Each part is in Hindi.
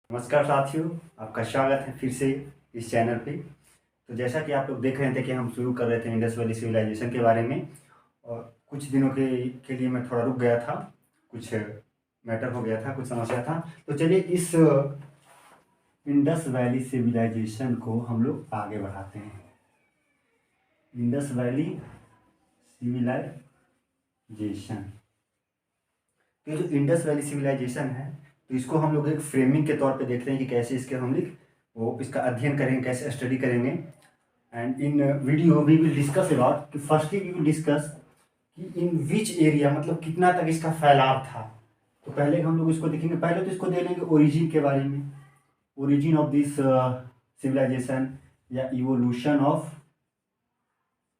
नमस्कार साथियों, आपका स्वागत है फिर से इस चैनल पे। तो जैसा कि आप लोग देख रहे थे कि हम शुरू कर रहे थे इंडस वैली सिविलाइजेशन के बारे में, और कुछ दिनों के लिए मैं थोड़ा रुक गया था। कुछ मैटर हो गया था, कुछ समस्या था। तो चलिए इस इंडस वैली सिविलाइजेशन को हम लोग आगे बढ़ाते हैं। इंडस वैली सिविलाइजेशन, ये जो इंडस वैली सिविलाइजेशन है, तो इसको हम लोग एक फ्रेमिंग के तौर पे देखते हैं कि कैसे इसके हम लोग वो इसका अध्ययन करेंगे, कैसे स्टडी करेंगे। And in video we will discuss about कि फर्स्टली वी विल डिस्कस कि इन विच एरिया, मतलब कितना तक इसका फैलाव था। तो पहले हम लोग इसको देखेंगे। पहले तो इसको देख लेंगे ओरिजिन के बारे में, ओरिजिन ऑफ दिस सिविलाइजेशन या evolution of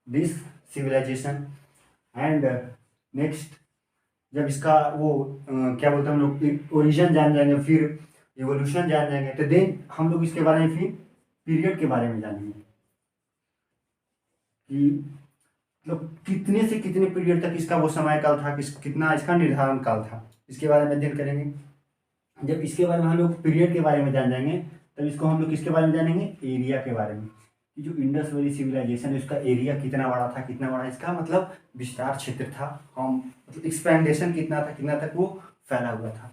this civilization. And next जब इसका वो क्या बोलते हैं हम लोग ओरिजिन जान जाएंगे, फिर इवोल्यूशन जान जाएंगे, तो देन हम लोग इसके बारे में फिर पीरियड के बारे में जानेंगे कि मतलब कितने से कितने पीरियड तक इसका वो समय काल था, कितना इसका निर्धारण काल था, इसके बारे में अध्ययन करेंगे। जब इसके बारे में हम लोग पीरियड के बारे में जान जाएंगे, तब इसको हम लोग किसके बारे में जानेंगे, एरिया के बारे में। कि जो इंडस वैली सिविलाइजेशन है उसका एरिया कितना बड़ा था, कितना बड़ा इसका मतलब विस्तार क्षेत्र था, हम मतलब एक्सपेंडेशन कितना था, कितना तक वो फैला हुआ था।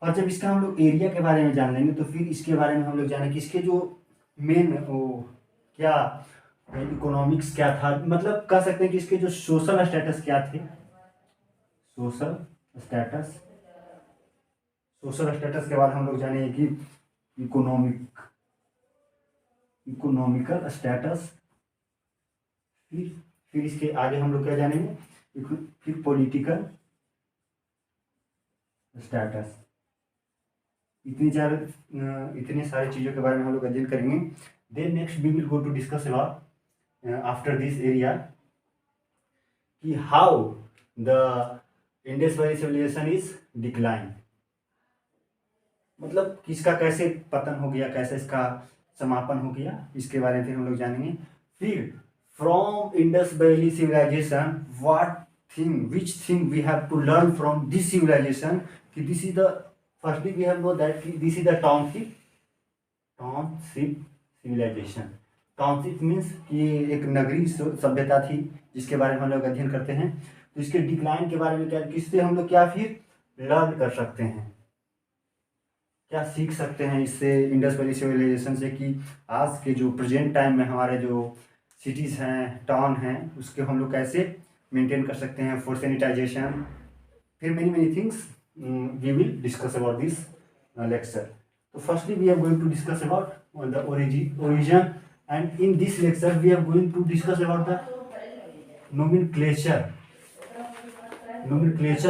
और जब इसका हम लोग एरिया के बारे में जान लेंगे, तो फिर इसके बारे में हम लोग जानेंगे कि इसके जो मेन वो क्या इकोनॉमिक्स क्या था, मतलब कह सकते हैं कि इसके जो सोशल स्टेटस क्या थे, सोशल स्टेटस। सोशल स्टेटस के बाद हम लोग जानेंगे कि इकोनॉमिकल स्टेटस। फिर इसके आगे हम लोग क्या जानेंगे, फिर पॉलिटिकल स्टेटस। इतने सारी चीज़ों के बारे में हम लोग अध्ययन करेंगे। Then next we will go to discuss about after this area कि how the Indus valley civilisation is decline, मतलब किसका कैसे पतन हो गया, कैसे इसका समापन हो गया, इसके बारे में फिर हम लोग जानेंगे। फिर from Indus valley civilisation what thing, which thing we have to learn from this civilisation, कि this is the firstly we have know that कि this is the township civilisation. Township means कि एक नगरीय सभ्यता थी, जिसके बारे में हम लोग अध्ययन करते हैं। तो इसके डिक्लाइन के बारे में क्या, किससे हम लोग क्या फिर लर्न कर सकते हैं, क्या सीख सकते हैं इससे, इंडस वैली सिविलाइजेशन से, कि आज के जो प्रेजेंट टाइम में हमारे जो सिटीज़ हैं, टाउन हैं, उसके हम लोग कैसे मेंटेन कर सकते हैं फॉर सैनिटाइजेशन। फिर many things we will discuss about this lecture. तो firstly we are going to discuss about the origin, and in this lecture we are going to discuss about the nomenclature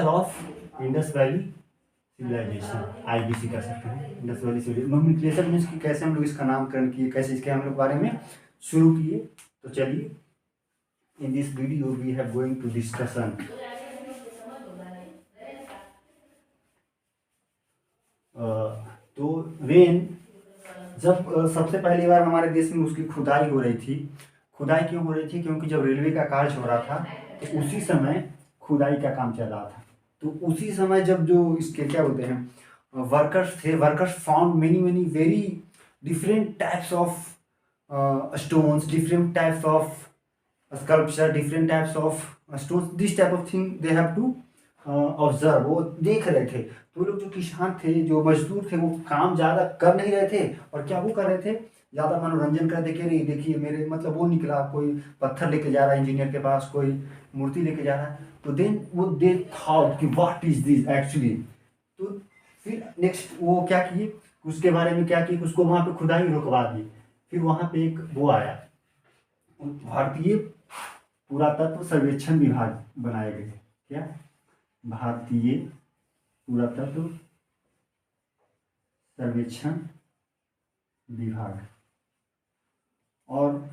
of Indus Valley civilization, IVC कर सकते हैं। Indus valley civilization nomenclature means कि कैसे हम लोग इसका नामकरण किए, कैसे इसके हम लोग बारे में शुरू किए। तो चलिए in this video we have going to discussion तो वेन जब सबसे पहली बार हमारे देश में उसकी खुदाई हो रही थी। खुदाई क्यों हो रही थी, क्योंकि जब रेलवे का कार्य हो रहा था तो उसी समय खुदाई का काम चल रहा था। तो उसी समय जब जो इसके क्या बोलते हैं वर्कर्स थे, workers found many very different types of stones, different types of sculpture, different types of stones, this type of thing they have to observe. वो देख रहे थे। तो लोग जो किसान थे, जो मजदूर थे, वो काम ज़्यादा कर नहीं रहे थे, और क्या वो कर रहे थे, ज़्यादा मनोरंजन कर देखे रही, देखिए मेरे मतलब वो निकला, कोई पत्थर लेके जा रहा है इंजीनियर के पास, कोई मूर्ति लेके जा रहा है। तो देन वो दे थॉट कि व्हाट इज दिस एक्चुअली। तो फिर नेक्स्ट वो क्या किए, उसके बारे में क्या किए, उसको वहाँ पे खुदाई रुकवा दी। फिर वहाँ पे एक वो आया, भारतीय पुरातत्व सर्वेक्षण विभाग बनाए गए। क्या, भारतीय पुरातत्व सर्वेक्षण विभाग। और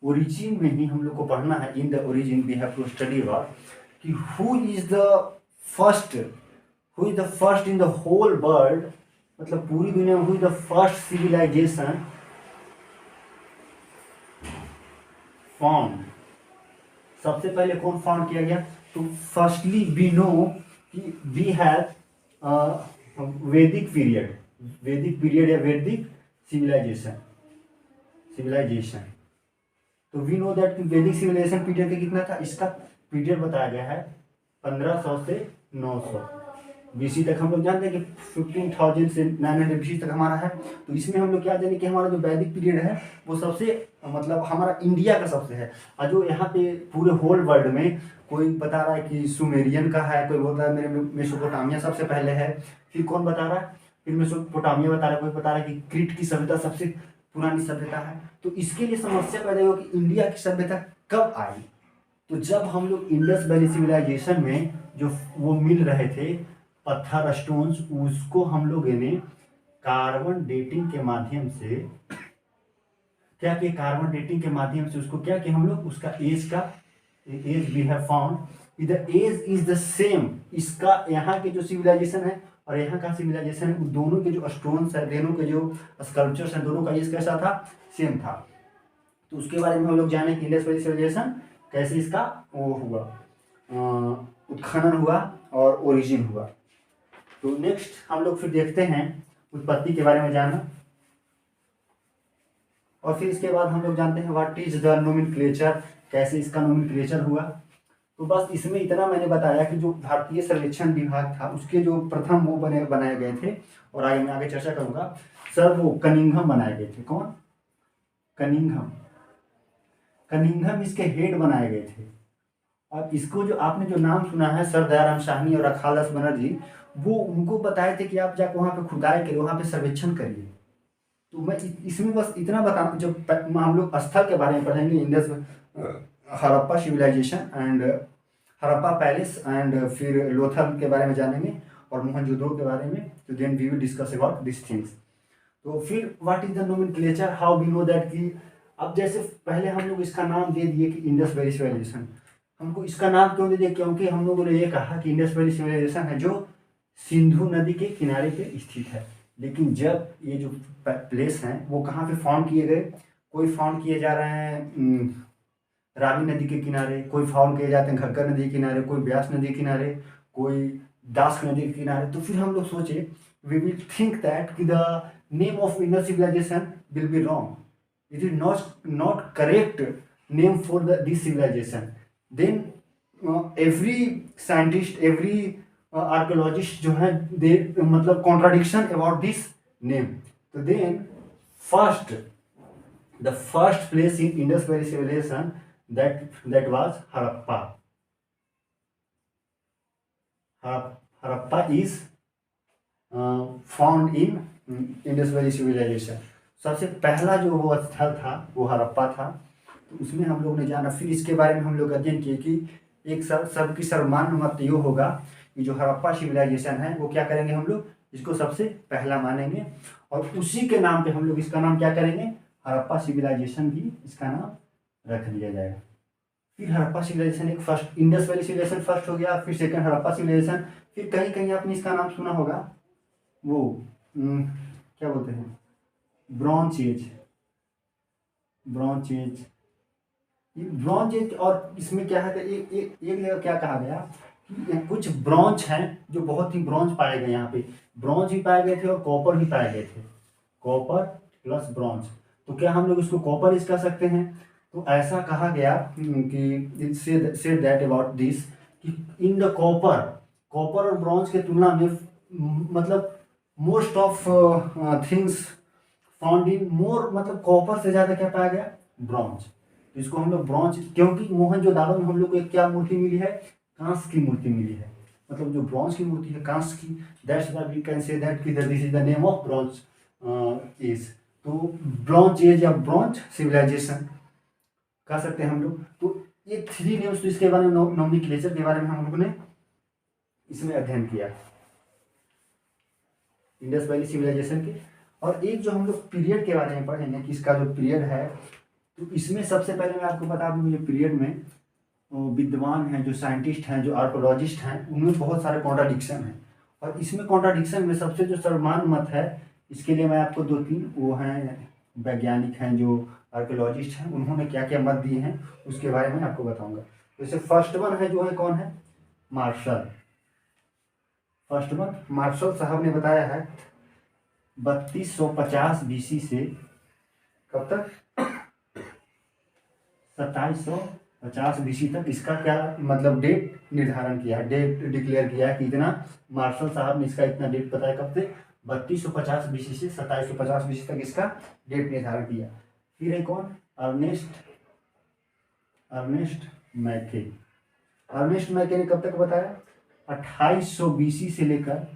ओरिजिन में ही हम लोग को पढ़ना है। In the origin we have to study about कि who is the first in the whole world, मतलब पूरी दुनिया में who is the first civilisation found, सबसे पहले कौन फाउंड किया गया। तो फर्स्टली वी नो कि वी हैव वैदिक पीरियड या वैदिक सिविलाइजेशन। तो we know that Vedic civilisation period का कितना था, इसका पीरियड बताया गया है 1500 से 900 बीसी तक। हम लोग जानते हैं कि 15,000 से 900 बीसी तक हमारा है। तो इसमें हम लोग क्या जाने कि हमारा जो वैदिक पीरियड है वो सबसे मतलब हमारा इंडिया का सबसे है। और जो यहाँ पे पूरे होल वर्ल्ड में कोई बता रहा है कि सुमेरियन का है, कोई बोलता है मेरे मेसोपोटामिया सबसे पहले है, फिर कौन बता रहा है, फिर मेसोपोटामिया बता रहा है, कोई बता रहा है कि क्रीट की सभ्यता सबसे पुरानी सभ्यता है। तो इसके लिए समस्या पैदा हो कि इंडिया की सभ्यता कब आई। तो जब हम लोग इंडस वैली सिविलाइजेशन में जो वो मिल रहे थे पत्थर स्टोन्स, उसको हम लोग ने कार्बन डेटिंग के माध्यम से क्या किया, कार्बन डेटिंग के माध्यम से उसको क्या किया हम लोग, उसका age we have found the age is the same. इसका यहाँ के जो सिविलाइजेशन है और यहाँ का सिविलाइजेशन है, दोनों के जो स्टोन्स है, दोनों के जो स्कल्पचर्स हैं, दोनों का एज कैसा था, सेम था। तो उसके बारे में हम लोग जाने कि इंडस वैली सिविलाइजेशन कैसे इसका वो हुआ, उत्खनन हुआ और ओरिजिन हुआ। तो नेक्स्ट हम लोग फिर देखते हैं उत्पत्ति के बारे में जानना, और फिर इसके बाद हम लोग जानते हैं व्हाट इज द नोमेनक्लेचर, कैसे इसका नोमेनक्लेचर हुआ। तो बस इसमें इतना मैंने बताया कि जो भारतीय सर्वेक्षण विभाग था उसके जो प्रथम वो बनाए गए थे, और आगे मैं आगे चर्चा करूंगा सर, वो कनिंघम बनाए गए थे। कौन, कनिंघम इसके हेड बनाए गए थे। और इसको जो आपने जो नाम सुना है सर दयाराम साहनी और अखाल दास बनर्जी, वो उनको बताए थे कि आप जाकर वहाँ पे खुदाई करिए, वहाँ पे सर्वेक्षण करिए। तो मैं इसमें बस इतना बता, जब हम लोग स्थल के बारे में पढ़ेंगे Indus Harappa civilization and Harappa palace and फिर लोथल के बारे में जानेंगे और मोहनजोदड़ो के बारे में, तो then we will discuss about this things. तो फिर what is the nomenclature, how we know that कि अब जैसे पहले हम लोग इसका नाम दे दिए कि इंडस वैली सिविलाइजेशन। हमको इसका नाम क्यों दे दिया, क्योंकि हम लोगों ने ये कहा कि इंडस वैली सिविलाइजेशन है जो सिंधु नदी के किनारे पे स्थित है। लेकिन जब ये जो प्लेस हैं वो कहाँ पे फाउंड किए गए, कोई फाउंड किए जा रहे हैं रावी नदी के किनारे, कोई फाउंड किए जाते हैं घग्गर नदी के किनारे, कोई ब्यास नदी के किनारे, कोई दास नदी के किनारे। तो फिर हम लोग सोचे वी विल थिंक दैट कि the name of Indus civilization will be wrong, it is not correct name for this civilization. Then every scientist, every archaeologist जो है दे मतलब कॉन्ट्राडिक्शन अबाउट दिस नेम। तो then the first place in Indus valley civilization that was Harappa. Harappa is found in Indus Valley civilization. सबसे पहला जो वो स्थल था वो हड़प्पा था। तो उसमें हम लोग ने जाना, फिर इसके बारे में हम लोग अध्ययन किए कि एक सबकी सर्वमान्य मत ये होगा कि जो हड़प्पा सिविलाइजेशन है वो क्या करेंगे, हम लोग इसको सबसे पहला मानेंगे और उसी के नाम पे हम लोग इसका नाम क्या करेंगे, हड़प्पा सिविलाइजेशन भी इसका नाम रख दिया जाएगा। फिर हड़प्पा सिविलाइजेशन एक first, Indus valley civilization first हो गया, फिर सेकंड हड़प्पा सिविलाइजेशन, फिर कहीं कहीं आपने इसका नाम सुना होगा वो क्या बोलते हैं, ब्रॉन्ज एज। और इसमें क्या है एक जगह क्या कहा गया कि कुछ ब्रॉन्ज हैं जो बहुत ही ब्रॉन्ज पाए गए, यहाँ पे ब्रॉन्ज भी पाए गए थे और कॉपर भी पाए गए थे, कॉपर प्लस ब्रॉन्ज। तो क्या हम लोग इसको कॉपर इस कह सकते हैं। तो ऐसा कहा गया कि सेड दैट अबाउट दिस कि इन द कॉपर और ब्रॉन्ज के तुलना में मतलब most of things found in more, मतलब कॉपर से ज़्यादा क्या पाया गया, ब्रॉन्ज। तो इसको हम लोग ब्रॉन्ज, क्योंकि मोहनजोदाड़ो में हम लोग को एक क्या मूर्ति मिली है, कांस की मूर्ति मिली है, मतलब जो ब्रॉन्ज की मूर्ति है कांस की, that's why we can say that कि this is the name of bronze age. तो ब्रॉन्ज एज या ब्रॉन्ज सिविलाइजेशन कह सकते हैं हम लोग। तो ये 3 नेम्स, तो इसके बारे में नोमेनक्लेचर के बारे में हम लोगों ने इसमें अध्ययन किया इंडस वैली सिविलाइजेशन के। और एक जो हम लोग पीरियड के बारे में पढ़ेंगे कि इसका जो पीरियड है, तो इसमें सबसे पहले मैं आपको बता दूं जो पीरियड में विद्वान हैं, जो साइंटिस्ट हैं, जो आर्कोलॉजिस्ट हैं, उनमें बहुत सारे कॉन्ट्राडिक्शन हैं। और इसमें कॉन्ट्राडिक्शन में सबसे जो सर्वमान्य मत है, इसके लिए मैं आपको 2-3 वो हैं वैज्ञानिक हैं जो आर्कियोलॉजिस्ट हैं, उन्होंने क्या क्या मत दिए हैं उसके बारे में आपको बताऊंगा। जैसे फर्स्ट वन है जो है कौन है, मार्शल। फर्स्ट मंथ मार्शल साहब ने बताया है 3250 बीसी से कब तक 2750 बीसी तक इसका क्या मतलब डेट निर्धारण किया है, डेट डिक्लेयर किया है कि इतना मार्शल साहब ने इसका इतना डेट बताया कब से 3250 बीसी से 2750 बीसी तक इसका डेट निर्धारण किया। फिर है कौन, अर्नेस्ट मैके। अर्नेस्ट मैके ने कब तक बताया 2800 बीसी से लेकर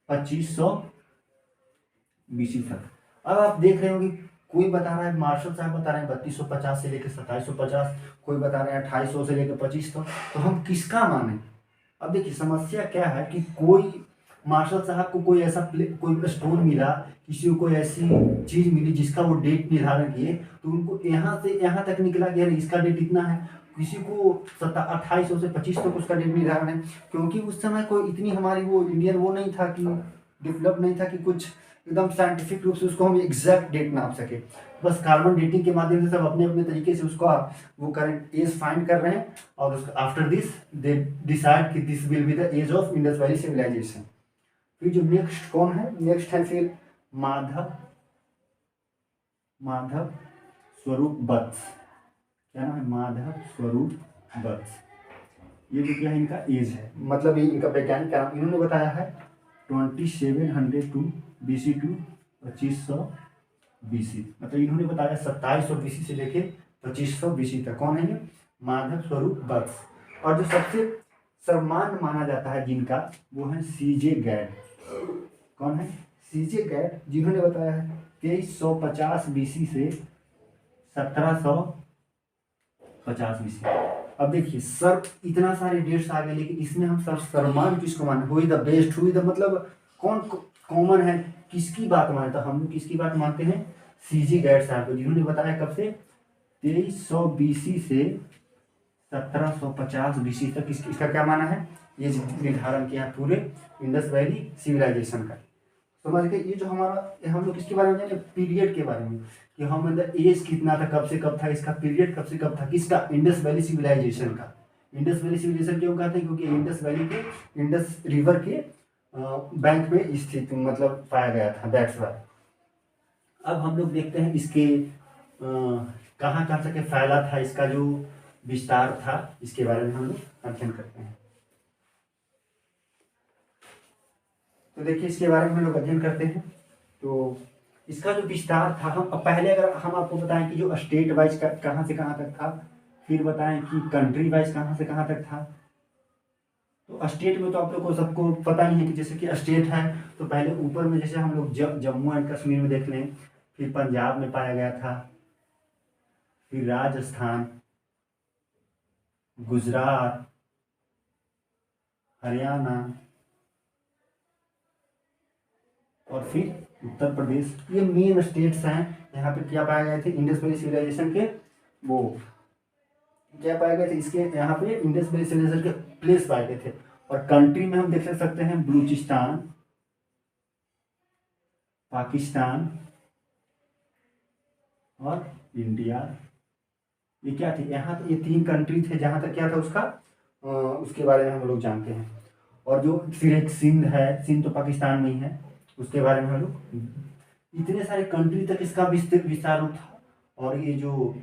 2500 बीसी तक। अब आप देख रहे होंगे कोई बता रहा है, मार्शल साहब बता रहे हैं 3250 से लेकर 2750, कोई बता रहे हैं 2800 से लेकर 2500, तो हम किसका माने। अब देखिए समस्या क्या है कि कोई मार्शल साहब को कोई ऐसा कोई स्टोन मिला, किसी को कोई ऐसी चीज मिली जिसका वो डेट निर्धारण किए, तो उनको यहाँ से यहाँ तक निकला कि अरे इसका डेट इतना है, किसी को 2800 से 2500 तक उसका डेट निर्धारण है, क्योंकि उस समय कोई इतनी हमारी वो इंडियन वो नहीं था कि डेवलप नहीं था कि कुछ एकदम साइंटिफिक रूप से उसको हम एग्जैक्ट डेट नाप सके। बस कार्बन डेटिंग के माध्यम से सब अपने अपने तरीके से उसको वो करेंट एज फाइंड कर रहे हैं, और उसका आफ्टर दिस दे डिसाइड कि this will be the age of Indus valley civilization. फिर जो नेक्स्ट कौन है, नेक्स्ट है फिर माधव स्वरूप बत्स। क्या नाम है, माधव स्वरूप बत्स। ये जो क्या है इनका एज है, मतलब ये इनका वैज्ञानिक क्या नाम, इन्होंने बताया है 2702 BC टू 2500 BC, मतलब इन्होंने बताया 2700 BC से लेके 2500 BC तक। कौन है ये, माधव स्वरूप बत्स। और जो सबसे सर्वमान्य माना जाता है जिनका, वो है CJ गैड। कौन है, CJ गैड, जिन्होंने बताया है 2350 BC से 1750 BC। अब देखिए सर इतना सारे डेट्स आ गए, लेकिन इसमें हम सब सर्वमान्य किसको माने, हुई द बेस्ट, हुई द मतलब कौन कॉमन है, किसकी बात माने, तो हम लोग किसकी बात मानते हैं, CJ गैड साहब को, जिन्होंने बताया कब से 2300 BC से 1750 BC तक इसका क्या माना है, ये निर्धारण किया पूरे इंडस वैली सिविलाइजेशन का। समझ गए, ये जो हमारा हम लोग किसके बारे में जाने, पीरियड के बारे में, कि हम अंदर एज कितना था, कब से कब था, इसका पीरियड कब से कब था, किसका, इंडस वैली सिविलाइजेशन का। इंडस वैली सिविलाइजेशन क्यों कहते हैं, क्योंकि इंडस वैली के इंडस रिवर के बैंक में स्थित मतलब पाया गया था, दैट्स व्हाई। अब हम लोग देखते हैं इसके कहाँ कहाँ तक फैला था, इसका जो विस्तार था, इसके बारे में हम लोग अध्ययन करते हैं। तो देखिए इसके बारे में हम लोग अध्ययन करते हैं। तो इसका जो विस्तार था, हम पहले अगर हम आपको बताएं कि जो स्टेट वाइज कहाँ से कहाँ तक था, फिर बताएं कि कंट्री वाइज कहाँ से कहाँ तक था। तो स्टेट में तो आप लोग को सबको पता ही है कि जैसे कि स्टेट है तो पहले ऊपर में जैसे हम लोग जम्मू एंड कश्मीर में देख लें, फिर पंजाब में पाया गया था, फिर राजस्थान, गुजरात, हरियाणा और फिर उत्तर प्रदेश। ये मेन स्टेट्स हैं यहाँ पे क्या पाए गए थे, इंडस वैली सिविलाइजेशन के वो क्या पाए गए थे, इसके यहाँ पे इंडस वैली सिविलाइजेशन के प्लेस पाए गए थे। और कंट्री में हम देख सकते हैं बलूचिस्तान, पाकिस्तान और इंडिया। ये क्या थे, यहाँ ये 3 कंट्री थे जहाँ तक क्या था उसका उसके बारे में हम लोग जानते हैं। और जो फिर एक सिंध है, सिंध तो पाकिस्तान में ही है, उसके बारे में हम लोग इतने सारे कंट्री तक इसका विस्तार था। और ये जो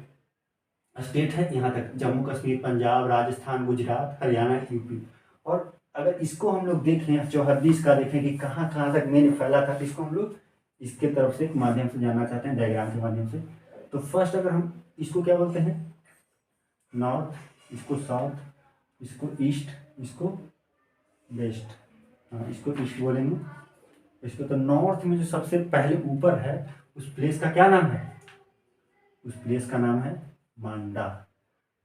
स्टेट है यहाँ तक जम्मू कश्मीर, पंजाब, राजस्थान, गुजरात, हरियाणा, यूपी। और अगर इसको हम लोग देखें चौहद्दी इसका देखें कि कहाँ कहाँ तक मेन फैला था, तो इसको हम लोग इसके तरफ से माध्यम से जानना चाहते हैं, डायग्राम के माध्यम से। तो फर्स्ट अगर हम इसको क्या बोलते हैं, नॉर्थ, इसको साउथ, इसको ईस्ट, इसको वेस्ट, हाँ इसको ईस्ट बोलेंगे इसको। तो नॉर्थ में जो सबसे पहले ऊपर है उस प्लेस का क्या नाम है, उस प्लेस का नाम है मांडा।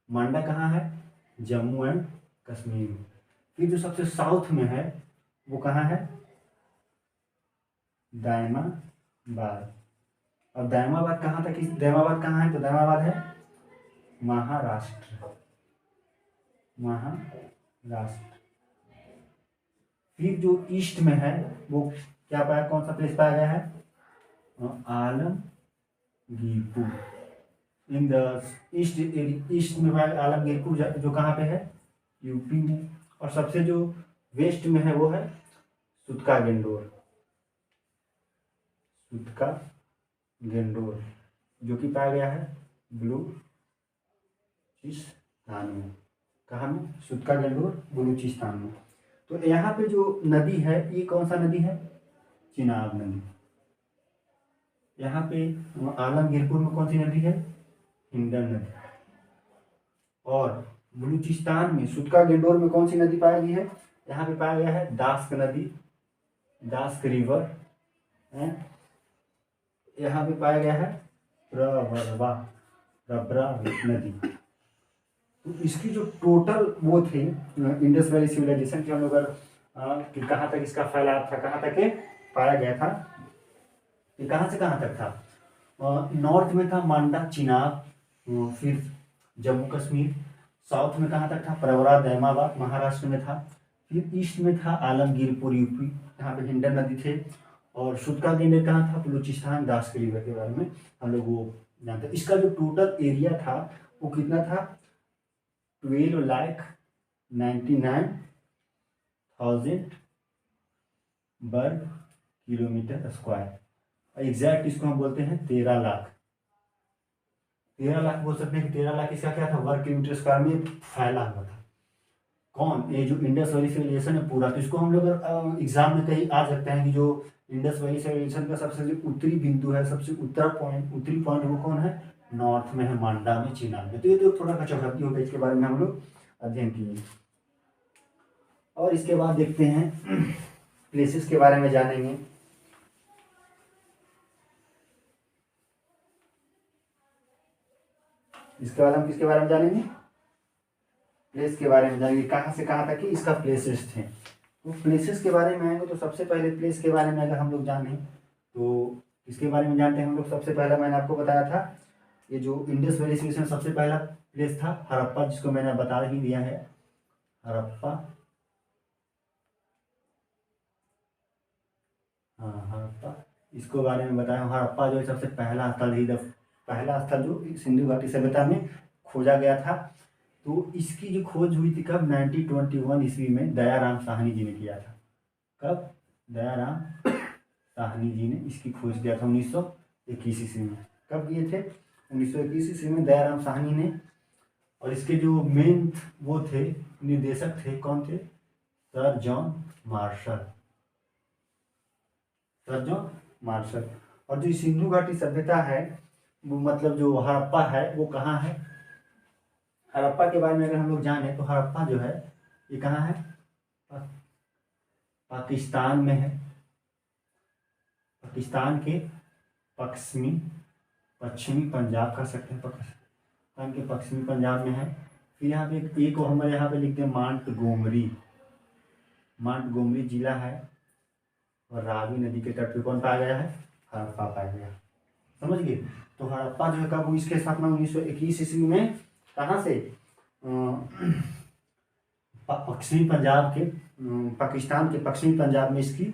मांडा कहाँ है, जम्मू एंड कश्मीर। फिर जो सबसे साउथ में है वो कहाँ है, दायमाबाद। और दायमाबाद कहाँ तक, दायमाबाद कहाँ है, तो दायमाबाद है महाराष्ट्र, महाराष्ट्र। फिर जो ईस्ट में है वो क्या पाया, कौन सा प्लेस पाया गया है, आलमगीरपुर। इन द ईस्ट में आलमगीरपुर जो कहाँ पे है, यूपी में। और सबसे जो वेस्ट में है वो है सुतका गेंडोर, सुतका गेंडोर जो कि पाया गया है बलूचिस्तान में। कहाँ में? सुतका गेंडोर बलूचिस्तान में। तो यहाँ पे जो नदी है ये कौन सा नदी है? चिनाब नदी। यहाँ पे आलमगीरपुर में कौन सी नदी है? हिंडन नदी। और बलूचिस्तान में सुतका गेंडोर में कौन सी नदी पाई गई है? यहाँ पे पाया गया है दास्क नदी, दास्क रिवर है। यहाँ पे पाया गया है प्रवरा नदी। तो इसकी जो टोटल वो थे इंडस वैली सिविलाइजेशन के हम लोग कि कहाँ तक इसका फैलाव था, कहाँ तक के पाया गया था, ये कहाँ से कहाँ तक था? नॉर्थ में था मांडा चिनाब, फिर जम्मू कश्मीर। साउथ में कहाँ तक था? प्रवरा दैमाबाद महाराष्ट्र में था। फिर ईस्ट में था आलमगीरपुर यूपी, यहाँ पे हिंडन नदी थे। और सुतका गेंडोर कहाँ था? बलूचिस्तान, दास्क रिवर के बारे में हम लोग वो जानते हैं। इसका जो टोटल एरिया था वो कितना था? 12,99,000 वर्ग किलोमीटर स्क्वायर। एग्जैक्ट इसको हम बोलते हैं 13 लाख। 13 लाख बोल सकते हैं कि 13 लाख इसका क्या था? वर्ग किलोमीटर स्क्वायर में फैला हुआ था। कौन? ये जो इंडस वैली सिविलाइजेशन है पूरा। तो इसको हम लोग एग्जाम में कहीं आ सकते हैं कि जो इंडस वैली सिविलाइजेशन का सबसे जो उत्तरी बिंदु है, सबसे उत्तरी पॉइंट वो कौन है? नॉर्थ में है, मांडा में, चिनाब में। तो ये तो थोड़ा कचौहती होगा, इसके बारे में हम लोग अध्ययन किए। और इसके बाद देखते हैं प्लेसेस के बारे में जानेंगे। इसके बाद हम किसके बारे में जानेंगे? प्लेस के बारे में जानेंगे, कहाँ से कहाँ तक कि इसका प्लेसेस थे। तो प्लेसेस के बारे में आएंगे तो सबसे पहले प्लेस के बारे में अगर हम लोग जानें तो इसके बारे में जानते हैं हम लोग। सबसे पहला मैंने आपको बताया था ये जो इंडस वैली सिविलाइजेशन सबसे पहला प्लेस था हड़प्पा, जिसको मैंने बता ही दिया है। हड़प्पा, हाँ हड़प्पा, इसको बारे में बताया। हड़प्पा जो है सबसे पहला स्थल ही, पहला स्थल जो सिंधु घाटी सभ्यता में खोजा गया था। तो इसकी जो खोज हुई थी कब? 1921 ईस्वी में दयाराम साहनी जी ने किया था। कब? दयाराम साहनी जी ने इसकी खोज किया था 1921 ईस्वी में। कब किए थे? 1921 ईस्वी में दयाराम साहनी ने। और इसके जो मेन वो थे, निर्देशक थे, कौन थे? Sir John Marshall, sir John Marshall. और जो सिंधु घाटी सभ्यता है वो मतलब जो हड़प्पा है वो कहाँ है? हड़प्पा के बारे में अगर हम लोग जाने तो हड़प्पा जो है ये कहाँ है? पाकिस्तान में है। पाकिस्तान के पश्चिमी पंजाब कह सकते हैं, पाकिस्तान के पश्चिमी पंजाब में है। फिर यहाँ पे एक हमारे यहाँ पे लिखते हैं मांटगोमरी जिला है। और रावी नदी के तट पे कौन पाया गया है? हड़प्पा पाया गया। समझ गए? तो हड़प्पा जो है कब हुई इसके स्थापना? 1921 ईस्वी में। कहाँ से? पश्चिमी पंजाब के, पाकिस्तान के पश्चिमी पंजाब में इसकी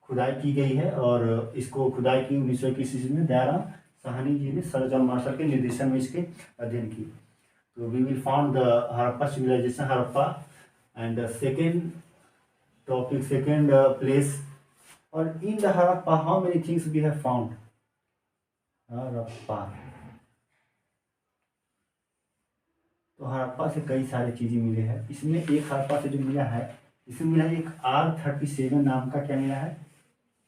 खुदाई की गई है। और इसको खुदाई की 1921 ईस्वी में दयाराम साहनी जी ने सर जॉन मार्शल के निर्देशन में इसके अध्ययन की। तो we will found the Harappa civilisation, Harappa. And second topic, second place. और in the Harappa how many things we have found? Harappa, तो हड़प्पा से कई सारी चीज़ें मिले हैं। इसमें एक हड़प्पा से जो मिला है, इसमें मिला है एक R37 नाम का, क्या मिला है?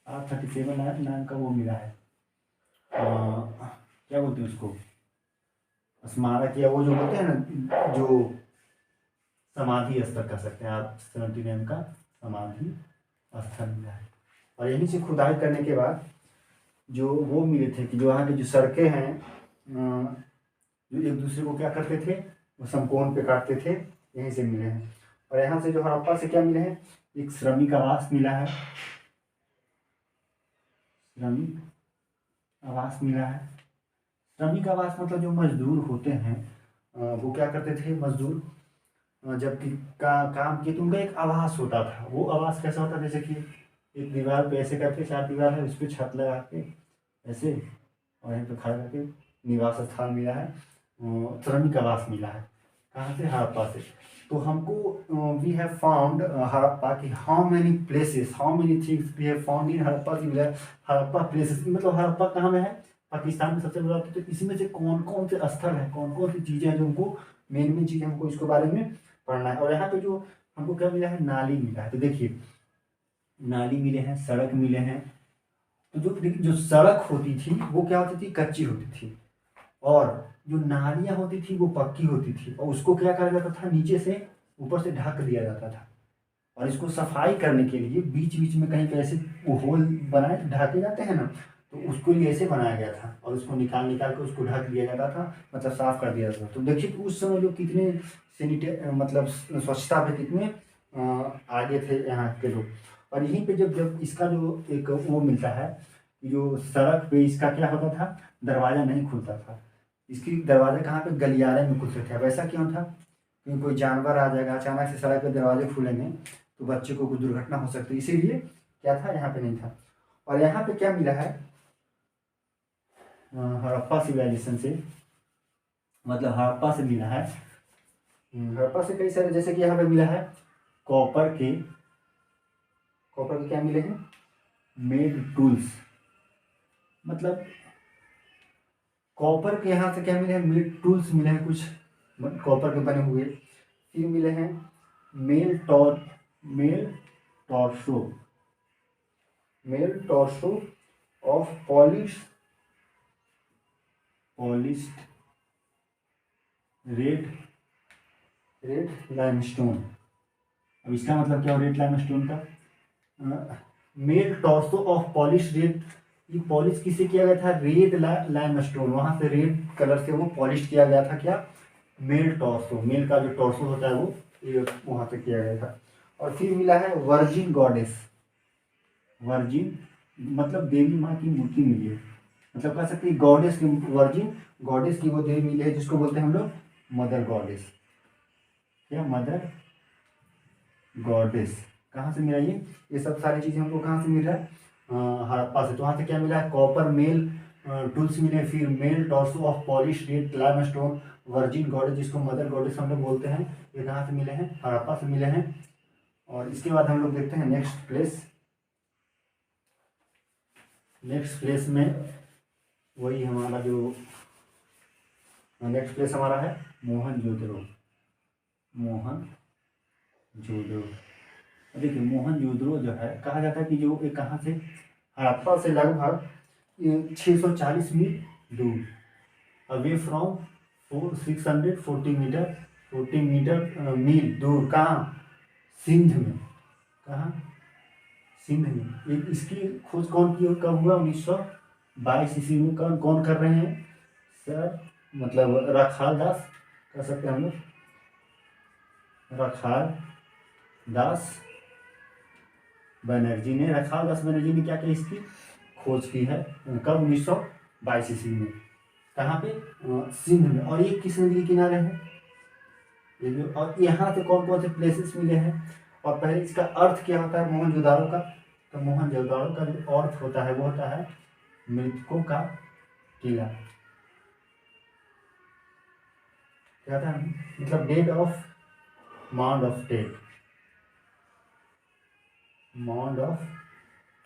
R37 नाम का वो मिला है, क्या बोलते हैं उसको? स्मारक, या वो जो बोलते हैं ना, जो समाधि स्थल कह सकते हैं। R79 का समाधि स्थल मिला है। और यहीं से खुदाई करने के बाद जो वो मिले थे कि जो यहाँ की जो सड़कें हैं जो एक दूसरे को क्या करते थे? वो समकोण पे काटते थे, यहीं से मिले हैं। और यहाँ से जो हड़प्पा से क्या मिले हैं? एक श्रमिक आवास मिला है, श्रमिक आवास मिला है। श्रमिक आवास मतलब जो मजदूर होते हैं वो क्या करते थे? मजदूर जब काम किए तो उनका एक आवास होता था। वो आवास कैसा होता था? जैसे कि एक दीवार पे ऐसे करके, 4 दीवार है, उस पर छत लगा के ऐसे, और यहीं पे खड़ा करके निवास स्थान मिला है, श्रमिक आवास मिला है। कहाँ से? हड़प्पा से। तो हमको वी हैव फाउंड हड़प्पा की how many places, how many things we have found in Harappa की हड़प्पा प्लेसेस, मतलब हड़प्पा कहाँ में है? पाकिस्तान में सबसे बड़ा। तो इसमें से कौन कौन से स्थल है, कौन कौन सी चीज़ें हैं जो हमको मेन चीज़ हमको इसके बारे में पढ़ना है। और यहाँ पे जो हमको क्या मिला है? नाली मिला है। तो देखिए नाली मिले हैं, सड़क मिले हैं। तो जो सड़क होती थी वो क्या होती थी? कच्ची होती थी। और जो नालियाँ होती थी वो पक्की होती थी। और उसको क्या करा जाता था? नीचे से ऊपर से ढक दिया जाता था। और इसको सफाई करने के लिए बीच बीच में कहीं पे ऐसे वो होल बनाए ढके जाते हैं ना, तो उसको लिए ऐसे बनाया गया था। और उसको निकाल निकाल के उसको ढक दिया जाता था, मतलब साफ कर दिया जाता था। तो देखिए कि उस समय जो कितने मतलब स्वच्छता पे कितने आगे थे यहाँ के लोग। और यहीं पे जब जब इसका जो एक वो मिलता है, जो सड़क पे इसका क्या होता था? दरवाज़ा नहीं खुलता था। इसकी दरवाज़ा कहाँ पे? गलियारे में खुलते थे। अब ऐसा क्यों था? क्योंकि कोई जानवर आ जाएगा अचानक से, सड़क पे दरवाजे खुलेंगे तो बच्चे को कुछ दुर्घटना हो सकती है, इसीलिए क्या था? यहाँ पे नहीं था। और यहाँ पे क्या मिला है? हड़प्पा सिविलाइजेशन से, मतलब हड़प्पा से मिला है। हड़प्पा से कई सारे, जैसे कि यहाँ पे मिला है कॉपर के क्या मिले हैं? मेड टूल्स, मतलब कॉपर के यहाँ से क्या मिले हैं? मेड टूल्स मिले हैं कुछ कॉपर के बने हुए। फिर मिले हैं male torso of polished red limestone. अब इसका मतलब क्या हो? रेड लाइमस्टोन का male torso of polish red. ये पॉलिश किसे किया गया था? रेड लाइमस्टोन, वहाँ से रेड कलर से वो पॉलिश किया गया था। क्या? मेल टॉर्सो, मेल का जो टॉर्सो होता है वो ये वहाँ से किया गया था। और फिर मिला है वर्जिन गॉडेस, वर्जिन मतलब देवी माँ की मूर्ति मिली है। मतलब कह सकते हैं गॉडेस की, वर्जिन गॉडेस की वो देवी मिली है जिसको बोलते हैं हम लोग मदर गॉडेस। क्या? Mother goddess. कहाँ से मिला ये सब सारी चीज़ें हमको कहाँ से मिल रहा है? हड़प्पा से। तो वहाँ से क्या मिला है? कॉपर मेल टूल्स मिले, फिर male torso of polish red limestone, virgin goddess जिसको मदर गॉडेस हम लोग बोलते हैं, ये कहाँ से मिले हैं? हड़प्पा से मिले हैं। और इसके बाद हम लोग देखते हैं नेक्स्ट प्लेस में वही हमारा जो नेक्स्ट प्लेस हमारा है मोहनजोदड़ो। देखिए मोहनजोदड़ो जो है, कहा जाता है कि जो एक कहाँ से? हड़प्पा से लगभग 640 मील दूर, अवे फ्रॉम 640 मील दूर। कहाँ? सिंध में। कहाँ? सिंध में। इसकी खोज कौन की? कब हुआ? 1922 ईस्वी में। कौन कर रहे हैं? सर मतलब रखाल दास, कह सकते हैं हम लोग, रखाल दास बनर्जी ने क्या किया? इसकी खोज की है। कब? 1922 ईस्वी में। कहाँ पे? सिंध में। और ये किस नदी के किनारे है? और यहाँ से कौन कौन से प्लेसेस मिले हैं? और पहले इसका अर्थ क्या होता है मोहनजोदाड़ो का? तो मोहनजोदाड़ो का जो अर्थ होता है वो होता है मृतकों का किला। क्या था? मतलब dead of mound of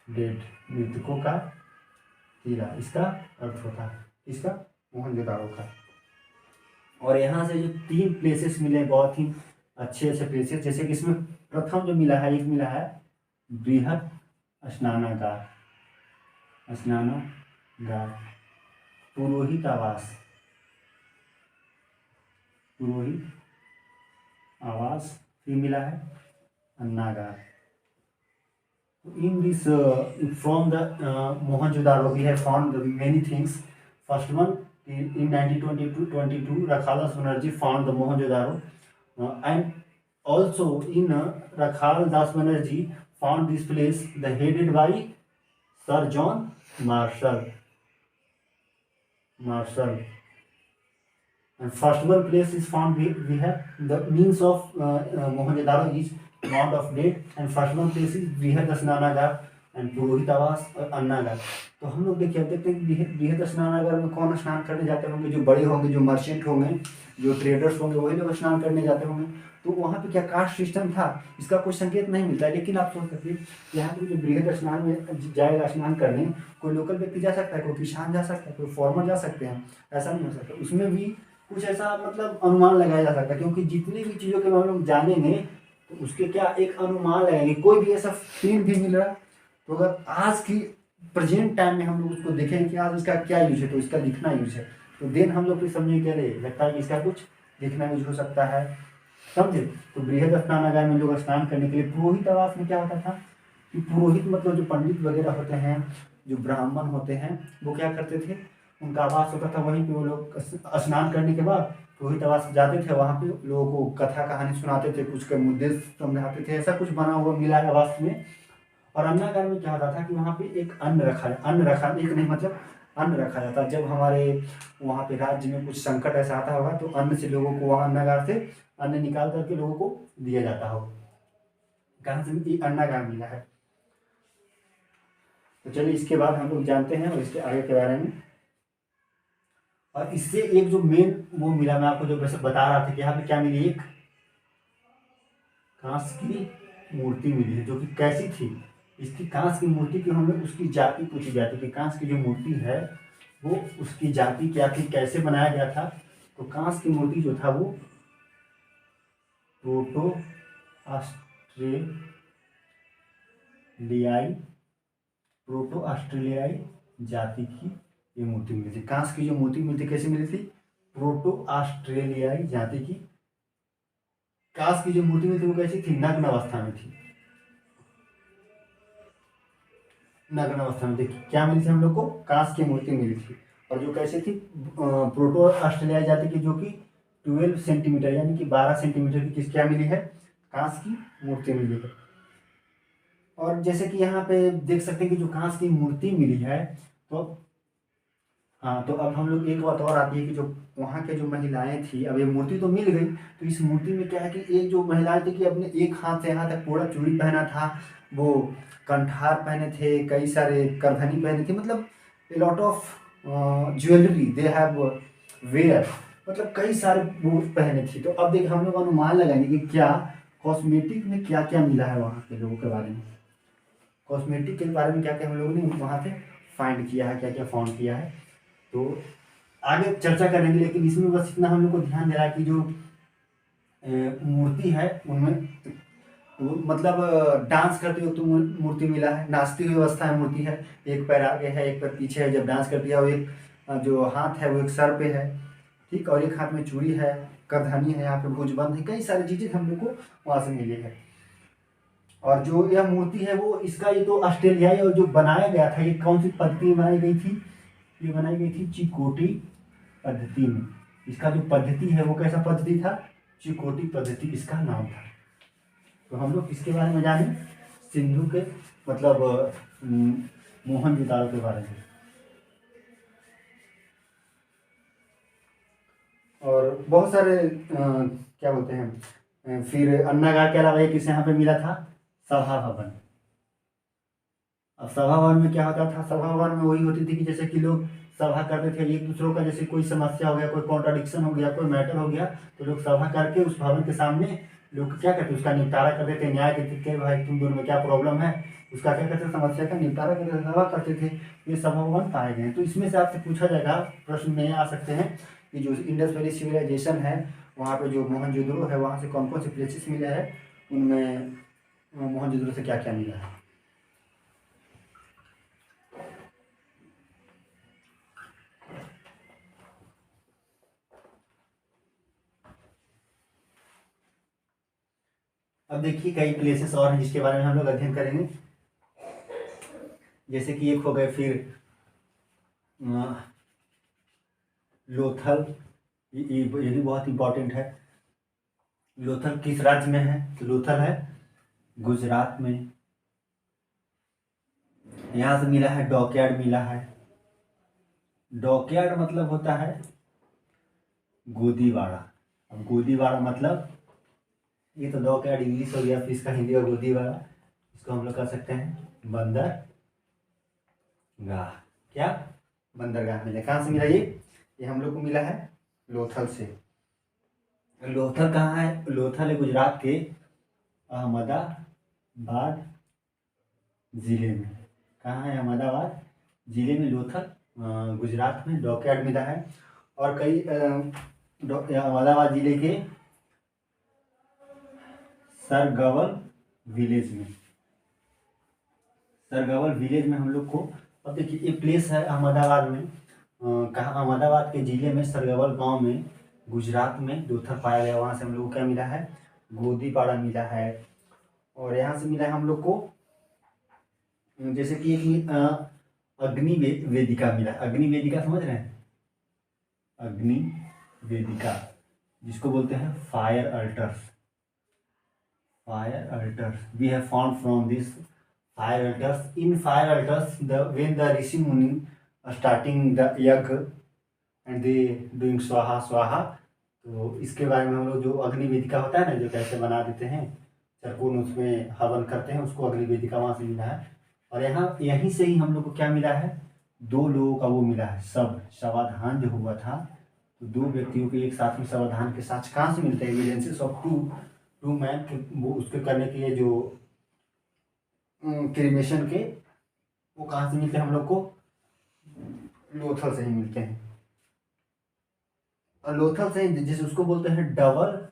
dead, मृतकों का किला, इसका अर्थ होता है इसका मोहनजोदाड़ो का। और यहाँ से जो 3 प्लेसेस मिले बहुत ही अच्छे प्लेसेस, जैसे कि इसमें प्रथम जो मिला है, एक मिला है बृहद स्नानागार, पुरोहित आवास, फिर मिला है अन्नागार। In this from the Mohenjo-daro we have found many things. First one, in 1922, Rakhalas Banerjee found the Mohenjo-daro, and also in Rakhal Das Banerjee found this place, headed by Sir John Marshall. And first one place is found, we have the means of Mohenjo-daro is Mound of Dead, and first one place is we have the Snanagar, and पुरोहित आवास और अन्नागार। तो हम लोग देखिए, अब देखते हैं कि बृहद स्नानागार में कौन स्नान करने जाते होंगे? जो बड़े होंगे, जो मर्चेंट होंगे, जो ट्रेडर्स होंगे, वही लोग स्नान करने जाते होंगे। तो वहाँ पे क्या कास्ट सिस्टम था, इसका कोई संकेत नहीं मिलता है। लेकिन आप सोच सकते हैं यहाँ पे जो बृहद स्नान में जाएगा स्नान करने, कोई लोकल व्यक्ति जा सकता है, कोई किसान जा सकता है, कोई फॉर्मर जा सकते हैं, ऐसा नहीं हो सकता। उसमें भी कुछ ऐसा मतलब अनुमान लगाया जा सकता है, क्योंकि जितनी भी चीज़ों के बारे में हम लोग जानेंगे तो उसके क्या एक अनुमान लगाएंगे। कोई भी ऐसा फील भी मिल रहा, तो अगर आज की प्रेजेंट टाइम में हम लोग उसको देखें कि आज इसका क्या यूज है, तो इसका लिखना यूज है, तो देन हम लोग फिर समझे क्या लगता है कि इसका कुछ लिखना यूज हो सकता है, समझे। तो बृहद स्नानागार में लोग स्नान करने के लिए, पुरोहित आवास में क्या होता था कि पुरोहित मतलब जो पंडित वगैरह होते हैं, जो ब्राह्मण होते हैं, वो क्या करते थे, उनका आवास होता था वहीं पे। वो लोग स्नान करने के बाद पुरोहित आवास जाते थे, वहाँ पे लोगों को कथा कहानी सुनाते थे, कुछ के मुद्दे समझाते थे, ऐसा कुछ बना हुआ मिला है आवास में। और अन्नागार में क्या होता था कि वहाँ पे एक अन्न रखा, एक नहीं मतलब अन्न रखा जाता। जब हमारे वहाँ पे राज्य में कुछ संकट ऐसा आता होगा, तो अन्न से लोगों को, वहाँ अन्नागार से अन्न निकाल करके लोगों को दिया जाता हो। कहाँ से ये अन्नागार मिला है। तो चलिए इसके बाद हम लोग जानते हैं और इसके आगे के बारे में। और इससे एक जो मेन वो मिला, मैं आपको जो वैसे बता रहा था कि यहाँ पे क्या मिली, एक कांस की मूर्ति मिली है, जो कि कैसी थी। इसकी कांस की मूर्ति की हमें उसकी जाति पूछी जाती है कि कांस की जो मूर्ति है वो उसकी जाति क्या थी, कैसे बनाया गया था। तो कांस की मूर्ति जो था वो प्रोटो ऑस्ट्रेलियाई जाति की ये मूर्ति मिली थी। कांस की जो मूर्ति मिली थी कैसे मिली थी, प्रोटो ऑस्ट्रेलियाई जाति की। कांस की जो मूर्ति मिली थी वो कैसी थी, नग्न अवस्था में थी। नग्न अवस्था में देखिए क्या मिली थी हम लोग को, कांस की मूर्ति मिली थी। और जो कैसे थी, प्रोटो ऑस्ट्रेलियाई जाति की, जो कि 12 सेंटीमीटर यानी कि 12 सेंटीमीटर की किस क्या मिली है, कांस की मूर्ति मिली है। और जैसे कि यहाँ पे देख सकते हैं कि जो कांस की मूर्ति मिली है, तो हाँ, तो अब हम लोग एक बात और आती है कि जो वहाँ के जो महिलाएं थी, अब ये मूर्ति तो मिल गई, तो इस मूर्ति में क्या है कि एक जो महिलाएं थी कि अपने एक हाथ से यहाँ तक पूरा चूड़ी पहना था, वो कंठार पहने थे, कई सारे करधनी पहने थे, मतलब lot of jewellery they have wear, मतलब कई सारे वो पहने थे। तो अब देख हम लोग अनुमान लगाएंगे कि क्या कॉस्मेटिक में क्या क्या मिला है वहाँ के लोगों के बारे में। कॉस्मेटिक के बारे में क्या क्या हम लोगों ने वहाँ से फाइंड किया है, क्या क्या फाउंड किया है, तो आगे चर्चा करेंगे। लेकिन इसमें बस इतना हम लोग को ध्यान देना है कि जो मूर्ति है उनमें मतलब डांस करते हुए तो मूर्ति मिला है, नाचती हुई अवस्था में मूर्ति है, एक पैर आगे है, एक पैर पीछे है जब डांस करती है, और एक जो हाथ है वो एक सर पे है, ठीक, और एक हाथ में चूड़ी है, करधनी है, यहाँ पे भुजबंद है, कई सारी चीजें हम लोग को वहाँ से मिली है। और जो यह मूर्ति है वो इसका ये तो ऑस्ट्रेलियाई, और जो बनाया गया था ये कौन सी पद्धति में बनाई गई थी, ये बनाई गई थी चिकोटी पद्धति में। इसका जो पद्धति है वो कैसा पद्धति था, चिकोटी पद्धति इसका नाम था। तो हम लोग किसके बारे में जाने, सिंधु के मतलब मोहनजोदाड़ो के बारे में। और बहुत सारे क्या बोलते हैं, फिर अन्नागार के अलावा एक यहाँ पे मिला था सभा भवन। अब सभा भवन में क्या होता था, सभा भवन में वही होती थी कि जैसे कि लोग सभा करते थे एक दूसरों का, जैसे कोई समस्या हो गया, कोई कॉन्ट्राडिक्शन हो गया, कोई मैटर हो गया, तो लोग सभा करके उस भवन के सामने लोग क्या करते, उसका निपटारा कर देते, न्याय देते थे, भाई तुम दोनों में क्या प्रॉब्लम है, उसका क्या करते, समस्या का निपटारा करते, सभा करते थे। ये सभा भवन पाए गए। तो इसमें से आपसे पूछा जाएगा, प्रश्न में आ सकते हैं कि जो इंडस वैली सिविलाइजेशन है, वहाँ पे जो मोहनजोदड़ो है, वहाँ से कौन कौन से प्लेसेस मिले हैं, उनमें मोहनजोदड़ो से क्या क्या मिला है। अब देखिए कई प्लेसेस और हैं जिसके बारे में हम लोग अध्ययन करेंगे। जैसे कि एक हो गए फिर लोथल, ये भी बहुत इंपॉर्टेंट है। लोथल किस राज्य में है, तो लोथल है गुजरात में। यहाँ से मिला है डॉकयार्ड मिला है। डॉकयार्ड मतलब होता है गोदीवाड़ा। अब गोदीवाड़ा मतलब, ये तो डॉकयार्ड इंग्लिश हो गया, फिर इसका हिंदी और गोदीवाड़ा। इसको हम लोग कह सकते हैं बंदरगाह। क्या? बंदरगाह मिला। कहाँ से मिला ये हम लोग को मिला है लोथल से। लोथल कहाँ है? लोथल है गुजरात के अहमदाबाद ज़िले में। कहाँ है? अहमदाबाद ज़िले में लोथल, गुजरात में डॉकयार्ड मिला है। और कई अहमदाबाद ज़िले के सरगवल विलेज में हम लोग को, अब देखिए ये प्लेस है अहमदाबाद में, कहाँ? अहमदाबाद के ज़िले में सरगवल गांव में गुजरात में लोथल पाया गया। वहाँ से हम लोग को क्या मिला है? गोदीपाड़ा मिला है। और यहाँ से मिला है हम लोग को जैसे कि एक अग्नि वेदिका मिला। अग्नि वेदिका समझ रहे हैं? अग्नि वेदिका जिसको बोलते हैं fire altars. We have found from this fire altars. In fire altars, when the Rishi Muni are starting the yagna and they doing स्वाहा स्वाहा, तो इसके बारे में हम लोग जो अग्नि वेदिका होता है ना, जो कैसे बना देते हैं चरकून, उसमें हवन करते हैं, उसको अग्नि वेदिका वहाँ से मिला है। और यहीं से ही हम लोग को क्या मिला है? 2 लोगों का वो मिला है शवाधान जो हुआ था, तो 2 व्यक्तियों के एक साथ में शवाधान के साथ कहाँ से मिलते हैं? एविडेंसेस ऑफ टू मैन, वो उसके करने के लिए जो क्रीमेशन के, वो कहाँ से मिलते हैं हम लोग को? लोथल से ही मिलते हैं। और लोथल से जिसे उसको बोलते हैं डबल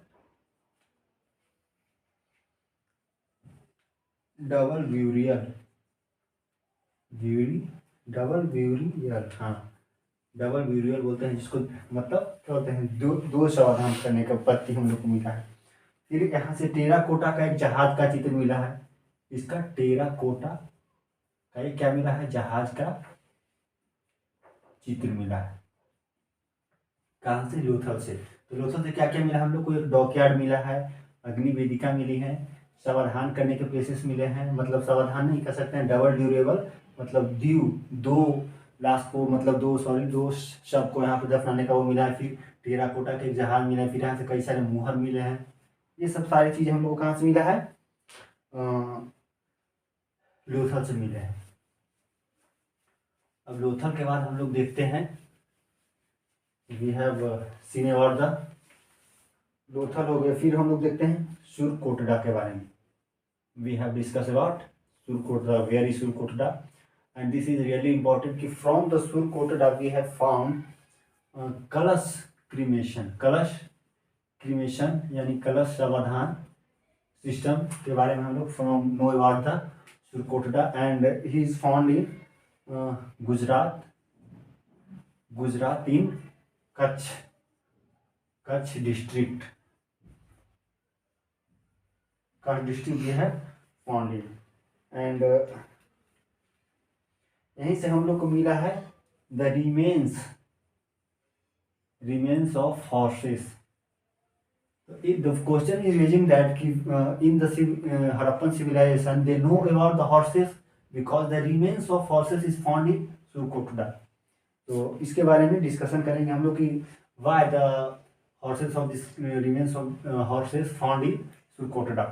ब्यूरियल, हाँ डबल ब्यूरियल बोलते हैं जिसको, मतलब क्या होते हैं? दो शवाधान करने का पत्ती हम लोग को मिला है। फिर यहाँ से टेराकोटा का एक जहाज का चित्र मिला है। इसका टेराकोटा का एक क्या मिला है? जहाज का चित्र मिला है। कहाँ से? लोथल से। तो लोथल से क्या क्या मिला हम लोग को? एक डॉकयार्ड मिला है, अग्नि वेदिका मिली है, शवाधान करने के प्लेसेस मिले हैं, मतलब शवाधान नहीं कह सकते हैं, डबल ड्यूरेबल, मतलब दो लाश को, मतलब दो शव को यहाँ पे दफनाने का वो मिला है। फिर टेराकोटा के एक जहाज मिला है। फिर यहाँ से कई सारे मुहर मिले हैं। ये सब सारी चीज़ें हम लोग को कहाँ से मिला है? लोथल से मिले हैं। अब लोथल के बाद हम लोग देखते हैं, we have seen about the Lothal हो गया। फिर हम लोग देखते हैं सुरकोटडा के बारे में। We have discuss about Surkotada, very Surkotada, and this is really important कि from the Surkotada we have found kalash cremation यानी कलश शवाधान सिस्टम के बारे में हम लोग from know about the Surkotada, and he is found in Gujarat in Kutch district ये है फाउंड इन, एंड यहीं से हम लोग को मिला है the remains of horses. The question is raising that in the Harappan civilization they know about the horses because the remains of horses is found in Surkotada। तो इसके बारे में डिस्कशन करेंगे हम लोग कि why the horses of this remains of horses found in Surkotada।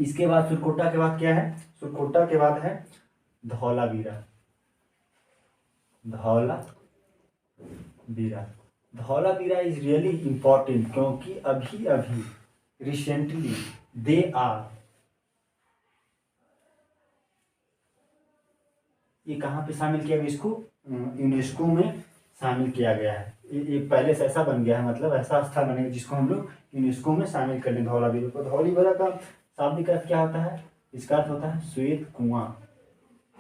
इसके बाद सुरकोटा के बाद क्या है? सुरकोटा के बाद है Dholavira. Dholavira is really important क्योंकि अभी रिसेंटली दे आर, ये कहाँ पे शामिल किया गया? इसको यूनेस्को में शामिल किया गया है। ये पहले से ऐसा बन गया है, मतलब ऐसा स्थल बनेगा जिसको हम लोग यूनेस्को में शामिल कर लें धौलावीरा को। धौलावीरा का शाब्दिक अर्थ क्या होता है? इसका अर्थ होता है श्वेत कुआं।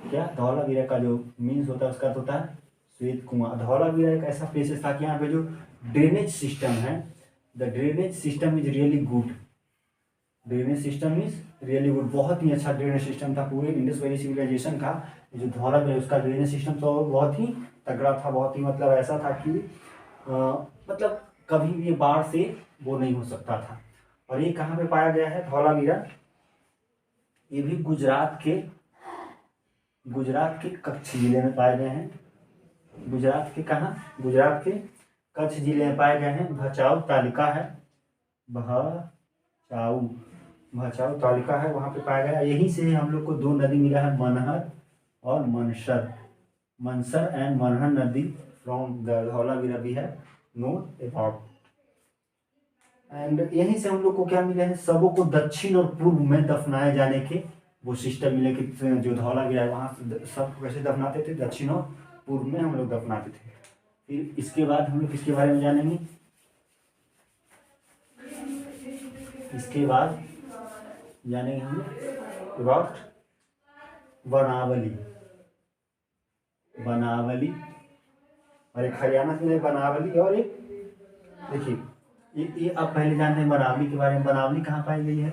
क्या? धौलावीरा का जो मीन्स होता है उसका अर्थ होता है श्वेत कुआं। धौलावीरा एक ऐसा प्लेस था कि यहाँ पे जो ड्रेनेज सिस्टम है, the drainage system is really good. बहुत ही अच्छा ड्रेनेज सिस्टम था पूरे इंडस वैली सिविलाइजेशन का। जो धौलावीरा उसका ड्रेनेज सिस्टम तो बहुत ही तगड़ा था, बहुत ही मतलब ऐसा था कि मतलब कभी भी बाढ़ से वो नहीं हो सकता था। और ये कहाँ पे पाया गया है धौलावीरा? ये भी गुजरात के कच्छ जिले में पाए गए हैं। गुजरात के कहाँ? गुजरात के कच्छ जिले में पाए गए हैं। भचाऊ तालिका है, भचाऊ भचाऊ तालुका है वहाँ पे पाया गया। यहीं से हम लोग को दो नदी मिला है, मनहर और मनसर। मनसर एंड मनहर नदी फ्रॉम द धौलावीरा भी है नोन अबाउट। एंड यहीं से हम लोग को क्या मिले हैं, सबों को दक्षिण और पूर्व में दफनाए जाने के वो सिस्टम मिले कि जो धौलावीरा है वहाँ से सब कैसे दफनाते थे, दक्षिण और पूर्व में हम लोग दफनाते थे। फिर इसके बाद हम लोग किसके बारे में जानेंगे, इसके बाद जानेंगे हम लोग अबाउट बनावली। बनावली और एक हरियाणा से बनावली, और एक देखिए ये अब पहले जानते हैं बनावली के बारे में। बनावली कहाँ पाई गई है,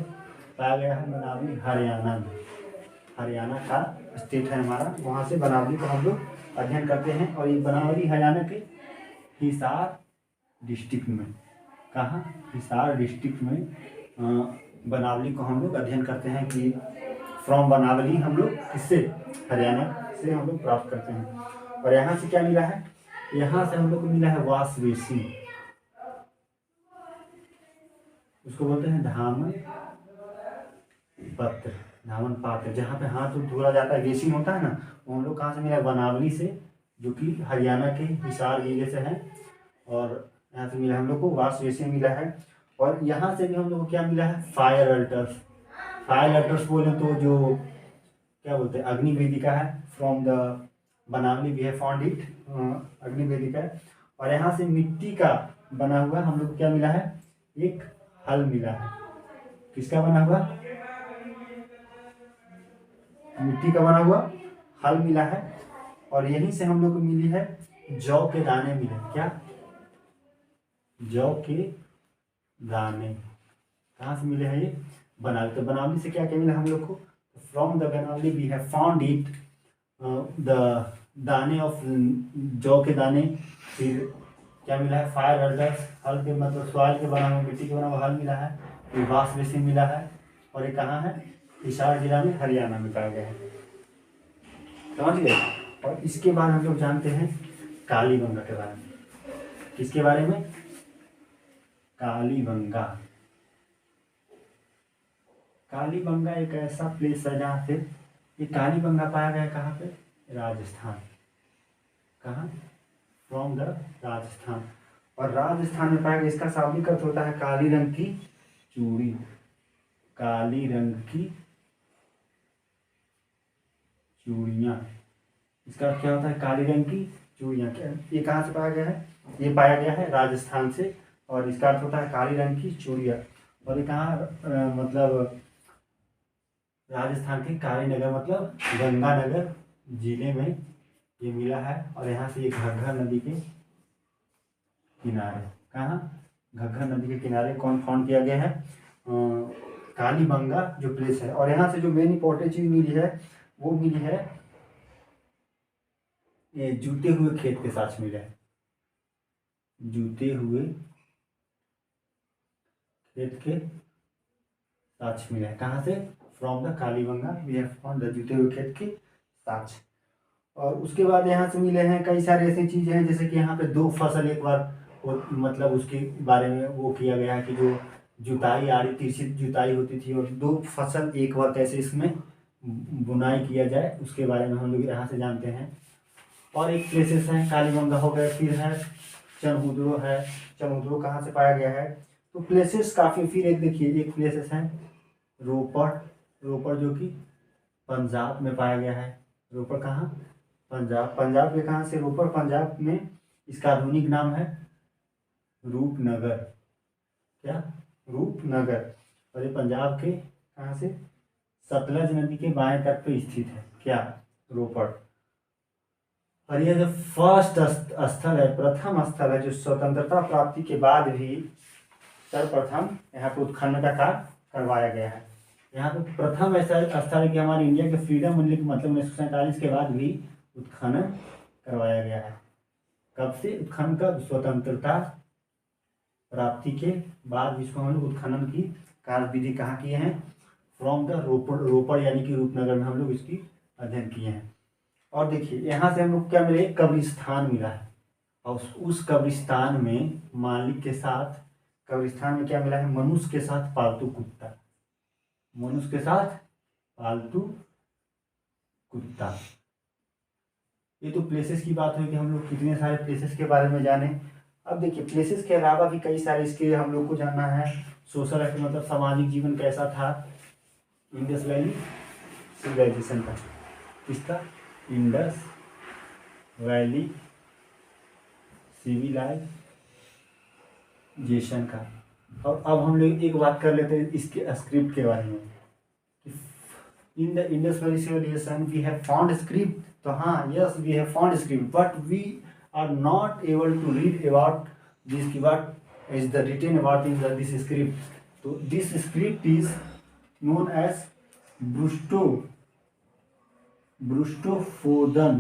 पाया गया है बनावली हरियाणा में। हरियाणा का स्टेट है हमारा, वहाँ से बनावली को हम लोग अध्ययन करते हैं। और ये बनावली हरियाणा के हिसार डिस्ट्रिक्ट में, कहाँ, हिसार डिस्ट्रिक्ट में बनावली को हम लोग अध्ययन करते हैं कि फ्रॉम बनावली हम लोग किससे, हरियाणा से हम लोग प्राप्त करते हैं। और यहाँ से क्या मिला है, यहाँ से हम लोग को मिला है वाश बेसिन, उसको बोलते हैं धामन पत्र, धामन पात्र, जहाँ पे हाथ धोया जाता है, बेसिन होता है ना, वो हम लोग कहाँ से मिला है, बनावली से, जो कि हरियाणा के हिसार जिले से है। और यहाँ से मिला हम लोग को वाश बेसिन मिला है। और यहाँ से भी हम लोग को क्या मिला है, फायर अल्टर्स। फायर अल्टर्स बोले तो जो क्या बोलते हैं, अग्निवेदिका है, from the Banawali we have found it, अग्निवेदिका है। और यहाँ से मिट्टी का बना हुआ हम लोग को क्या मिला है, एक हल मिला है। किसका बना हुआ, मिट्टी का बना हुआ हल मिला है। और यहीं से हम लोग को मिली है जौ के दाने मिले, क्या, जौ के दाने कहाँ से मिले हैं, ये बनावली। तो बनावली से क्या क्या मिला हम लोग को, from the Banawali we have found it the दाने ऑफ जौ के दाने। फिर क्या मिला है, फायर अल्टर्स, हल के मतलब सॉइल के बना हुआ, मिट्टी के बना हुआ हल मिला है। फिर वाश बेसिन मिला है। और ये कहाँ है, हिसार जिला में, हरियाणा में पाया गया है, समझ गए। और इसके बाद हम लोग जानते हैं कालीबंगा के बारे में। किसके बारे में, कालीबंगा। कालीबंगा एक ऐसा प्लेस है जहाँ से ये कालीबंगा पाया गया, कहाँ पे, राजस्थान। कहाँ, फ्रॉम द राजस्थान। और राजस्थान में पाया गया, इसका शाब्दिक अर्थ होता है काली रंग की चूड़ी, काली रंग की चूड़ियाँ। इसका अर्थ क्या होता है, काली रंग की चूड़ियाँ। क्या, ये कहाँ से पाया गया है, ये पाया गया है राजस्थान से। और इसका अर्थ होता है काली रंग की चूड़ियाँ। और ये कहाँ, मतलब राजस्थान के कालीनगर मतलब गंगानगर जिले में ये मिला है। और यहाँ से ये घग्गर नदी के किनारे, कहाँ, घग्गर नदी के किनारे कौन फाउंड किया गया है, कालीबंगा जो प्लेस है। और यहाँ से जो मेन इंपॉर्टेंट चीज मिली है वो मिली है, ये जूते हुए खेत के साथ मिला है, जूते हुए खेत के साथ मिला है। कहाँ से, from the Kalibangan we have found the जूते हुए खेत के साथ। और उसके बाद यहाँ से मिले हैं कई सारे ऐसी चीज़ें हैं, जैसे कि यहाँ पे दो फसल एक बार मतलब उसके बारे में वो किया गया है कि जो जुताई आड़ी तिरछी जुताई होती थी और दो फसल एक बार कैसे इसमें बुनाई किया जाए, उसके बारे में हम लोग यहाँ से जानते हैं। और एक प्लेसेस हैं, कालीबंगा हो गए, फिर है चनहुद्रो है। चनहुद्रो कहाँ से पाया गया है, तो प्लेसेस काफ़ी। फिर एक देखिए, एक प्लेसेस हैं रोपड़, रोपड़ जो कि पंजाब में पाया गया है। रोपड़ कहाँ, पंजाब। पंजाब के कहाँ से, रोपड़ पंजाब में। इसका आधुनिक नाम है रूपनगर, क्या, रूपनगर। और ये पंजाब के कहाँ से, सतलज नदी के बाएं तट पे स्थित है, क्या, रोपड़। और यह जो फर्स्ट स्थल है, प्रथम स्थल है जो स्वतंत्रता प्राप्ति के बाद भी सर्वप्रथम यहाँ पे उत्खनन का कार्य करवाया गया है। यहाँ पे प्रथम ऐसा स्थल है कि हमारे इंडिया के फ्रीडम मिलने के मतलब 1947 के बाद भी उत्खनन करवाया गया है। कब से, उत्खनन का स्वतंत्रता प्राप्ति के बाद विश्व में उत्खनन की कार्यविधि कहाँ किए हैं, फ्रॉम द रोपड़, रोपड़ यानी कि रूपनगर में हम लोग इसकी अध्ययन किए हैं। और देखिए यहाँ से हम लोग क्या मिले, कब्रिस्तान मिला है। और उस कब्रिस्तान में मालिक के साथ, कब्रिस्तान में क्या मिला है, मनुष्य के साथ पालतू कुत्ता। मनुष्य के साथ पालतू कुत्ता। ये तो प्लेसेस की बात हुई कि हम लोग कितने सारे प्लेसेस के बारे में जाने। अब देखिए प्लेसेस के अलावा भी कई सारे इसके हम लोग को जानना है। सोशल मतलब सामाजिक जीवन कैसा था इंडस वैली सिविलाइजेशन का। किसका? इंडस वैली सिविलाइजेशन का। और अब हम लोग एक बात कर लेते हैं इसके स्क्रिप्ट के बारे में। In the Indus valley civilisation we have found script. तो हाँ, yes we have found script but we are not able to read about this की what is the written about in this script. तो this script is known as boustrophedon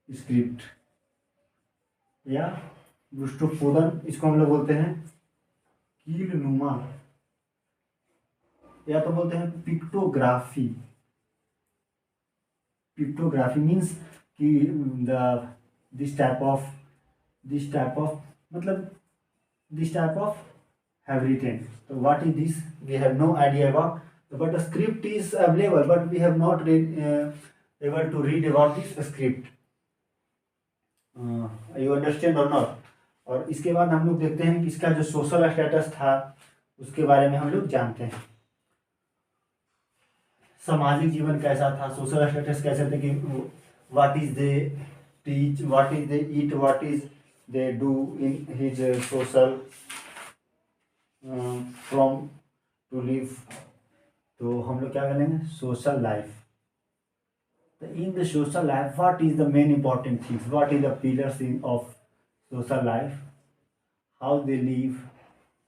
script या ब्रूस्टोफोर्डन। इसको हम लोग बोलते हैं कील नुमा या तो बोलते हैं पिक्टोग्राफी। पिक्टोग्राफी मीन्स कि दिस टाइप ऑफ मतलब this type of have written. So what is this? We have no idea about. But the script is available, but we have not able to read about this script. You understand or not? और इसके बाद हम लोग देखते हैं कि इसका जो सोशल स्टेटस था उसके बारे में हम लोग जानते हैं। सामाजिक जीवन कैसा था, सोशल स्टेटस कैसे थे, कि what is they teach, what is they eat, what is they do in his social from to live. तो हम लोग क्या करेंगे? Social life. In the social life what is the main important things, what is the pillars in of social life, how they live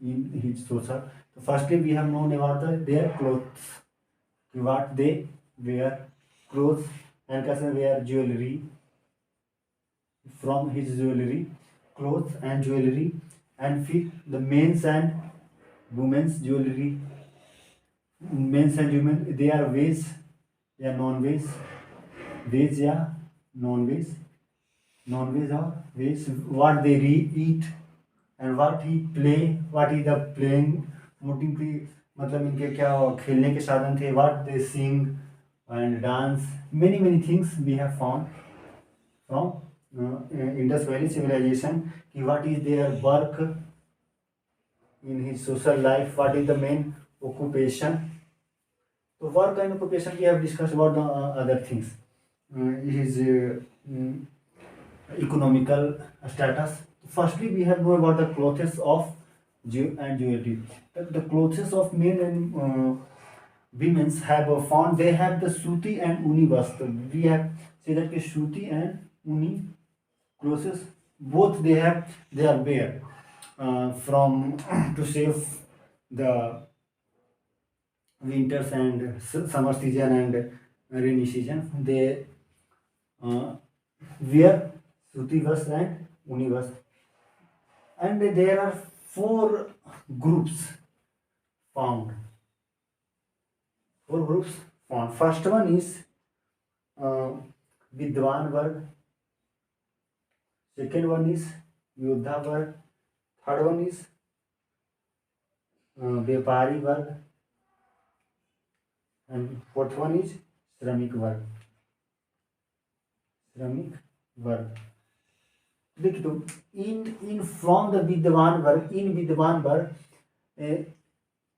in his social. तो firstly we have known about their clothes, what they wear clothes and कैसे wear jewellery, from his jewellery clothes and jewellery. And फिर the men's and women's jewellery, men's and women they are veg या नॉन वेज, वेज या नॉन वेज, नॉन वेज और veg. What they eat and what he play, what is the playing motive की मतलब इनके क्या खेलने के साधन थे। What they sing and dance, many things we have found from Indus valley civilisation. कि what is their work in his social life, what is the main occupation. So work and occupation we have discussed about the other things. His economical status. Firstly we have know about the clothes of and jewelry. The clothes of men and women have found they have the suti and uni vastra. We have said that suti and uni clothes both they are wear from to save the winters and summer season and rainy season. They wear suti vastra and uni vastra. And there are 4 groups found. 4 groups found. First one is Vidwan Varg. Second one is Yodha Varg. Third one is Vyapari Varg. And fourth one is Shramik Varg. Shramik Varg. देखिए तो इन फ्रॉम द विद्वान वर्ग, इन विद्वान वर्ग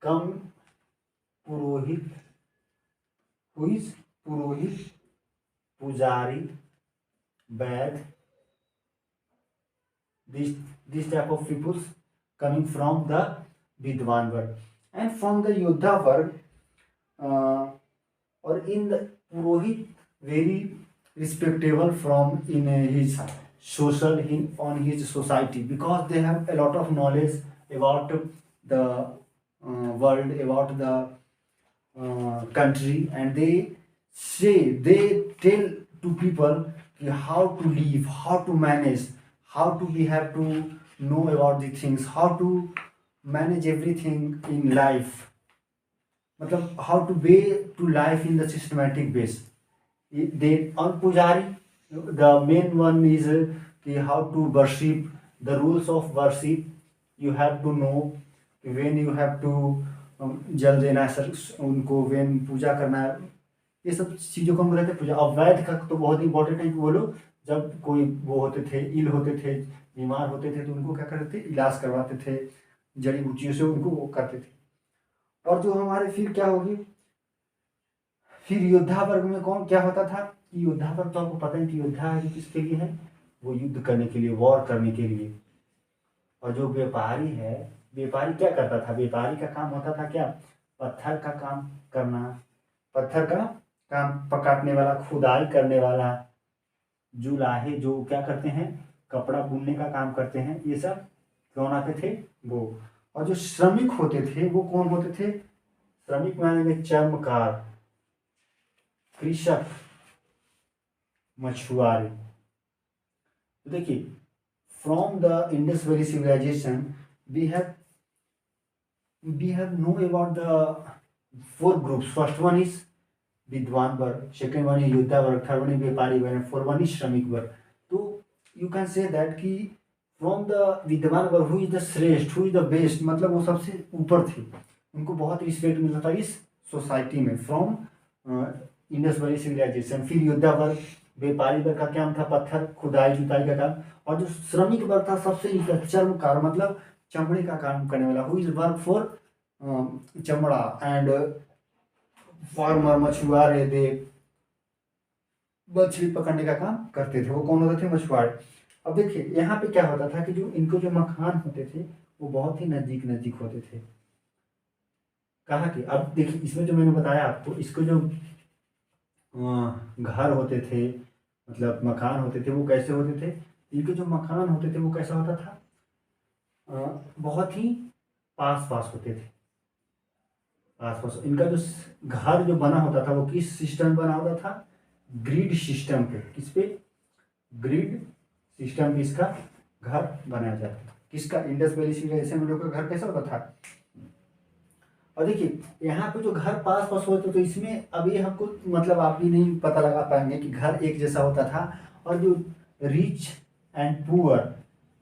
कम पुरोहित, हु इज पुरोहित, पुजारी, वैद्य, this type of peoples coming from the Vidwan Varg. And from the Yodha Varg or in the Purohit very respectable from in his social on his society, because they have a lot of knowledge about the world, about the country, and they tell to people how to live, how to manage, how to we have to know about the things, how to manage everything in life, मतलब how to way to life in the systematic base. They on Pujari, the main one is how to worship, the rules of worship you have to know, when you have to जल देना, सर उनको वेन पूजा करना, ये सब चीज़ों को हम कहते हैं पूजा। और वैद्य का तो बहुत इंपॉर्टेंट है कि वो लोग जब कोई वो होते थे, इल होते थे, बीमार होते थे, तो उनको क्या करते थे, इलाज करवाते थे, जड़ी बूटियों से उनको वो करते थे। और जो हमारे फिर क्या होगी, फिर योद्धा वर्ग में कौन क्या होता था कि योद्धा वर्ग तो आपको पता है कि योद्धा है किसके लिए है, वो युद्ध करने के लिए, वॉर करने के लिए। और जो व्यापारी है, व्यापारी क्या करता था, व्यापारी का काम होता था क्या, पत्थर का काम करना, पत्थर का काम काटने वाला, खुदाई करने वाला, जुलाहे जो क्या करते हैं, कपड़ा बुनने का काम करते हैं, ये सब कौन आते थे, वो। और जो श्रमिक होते थे वो कौन होते थे, श्रमिक माने चर्मकार, कृषक, मछुआरे। तो देखिए, from the Indus valley civilization we have know about the four groups. First one is विद्वान वर्ग, सेकेंड वन इज योद्धा वर्ग, थर्ड वन इज व्यापारी वर्ग, फोर्थ वन इज श्रमिक वर्ग। तो यू कैन से दैट कि फ्रॉम द विद्वान वर्ग हु इज द श्रेष्ठ, हु इज द बेस्ट, मतलब वो सबसे ऊपर थे, उनको बहुत रिस्पेक्ट मिलता था इस सोसाइटी में, फ्रॉम इंडस वैली सिविलाइजेशन। फिर योद्धा वर्ग, व्यापारी वर्ग का काम था पत्थर खुदाई जुताई का काम। और जो श्रमिक वर्ग था सबसे नीचे चर्मकार, मतलब चमड़े का काम करने वाला, हु इज वर्क फॉर चमड़ा, एंड फार्मर, मछुआरे दे मछली पकड़ने का काम करते थे, वो कौन होते थे, मछुआरे। अब देखिए यहाँ पे क्या होता था कि जो इनको जो मकान होते थे वो बहुत ही नजदीक नजदीक होते थे। कहा कि अब देखिए इसमें जो मैंने बताया आपको, इसको जो घर होते थे, मतलब मकान होते थे, वो कैसे होते थे, इनके जो मकान होते थे वो कैसा होता था, बहुत ही पास पास होते थे, पास पास। इनका जो घर जो बना होता था वो किस सिस्टम बना होता था, ग्रिड सिस्टम पे। किस पे, ग्रिड सिस्टम पे इसका घर बनाया जाता था। किसका, इंडस वैली सिविलाइजेशन में लोग का घर कैसा होता था। और देखिए यहाँ पे जो घर पास पास होते तो इसमें अब ये हमको मतलब आप भी नहीं पता लगा पाएंगे कि घर एक जैसा होता था। और जो rich and poor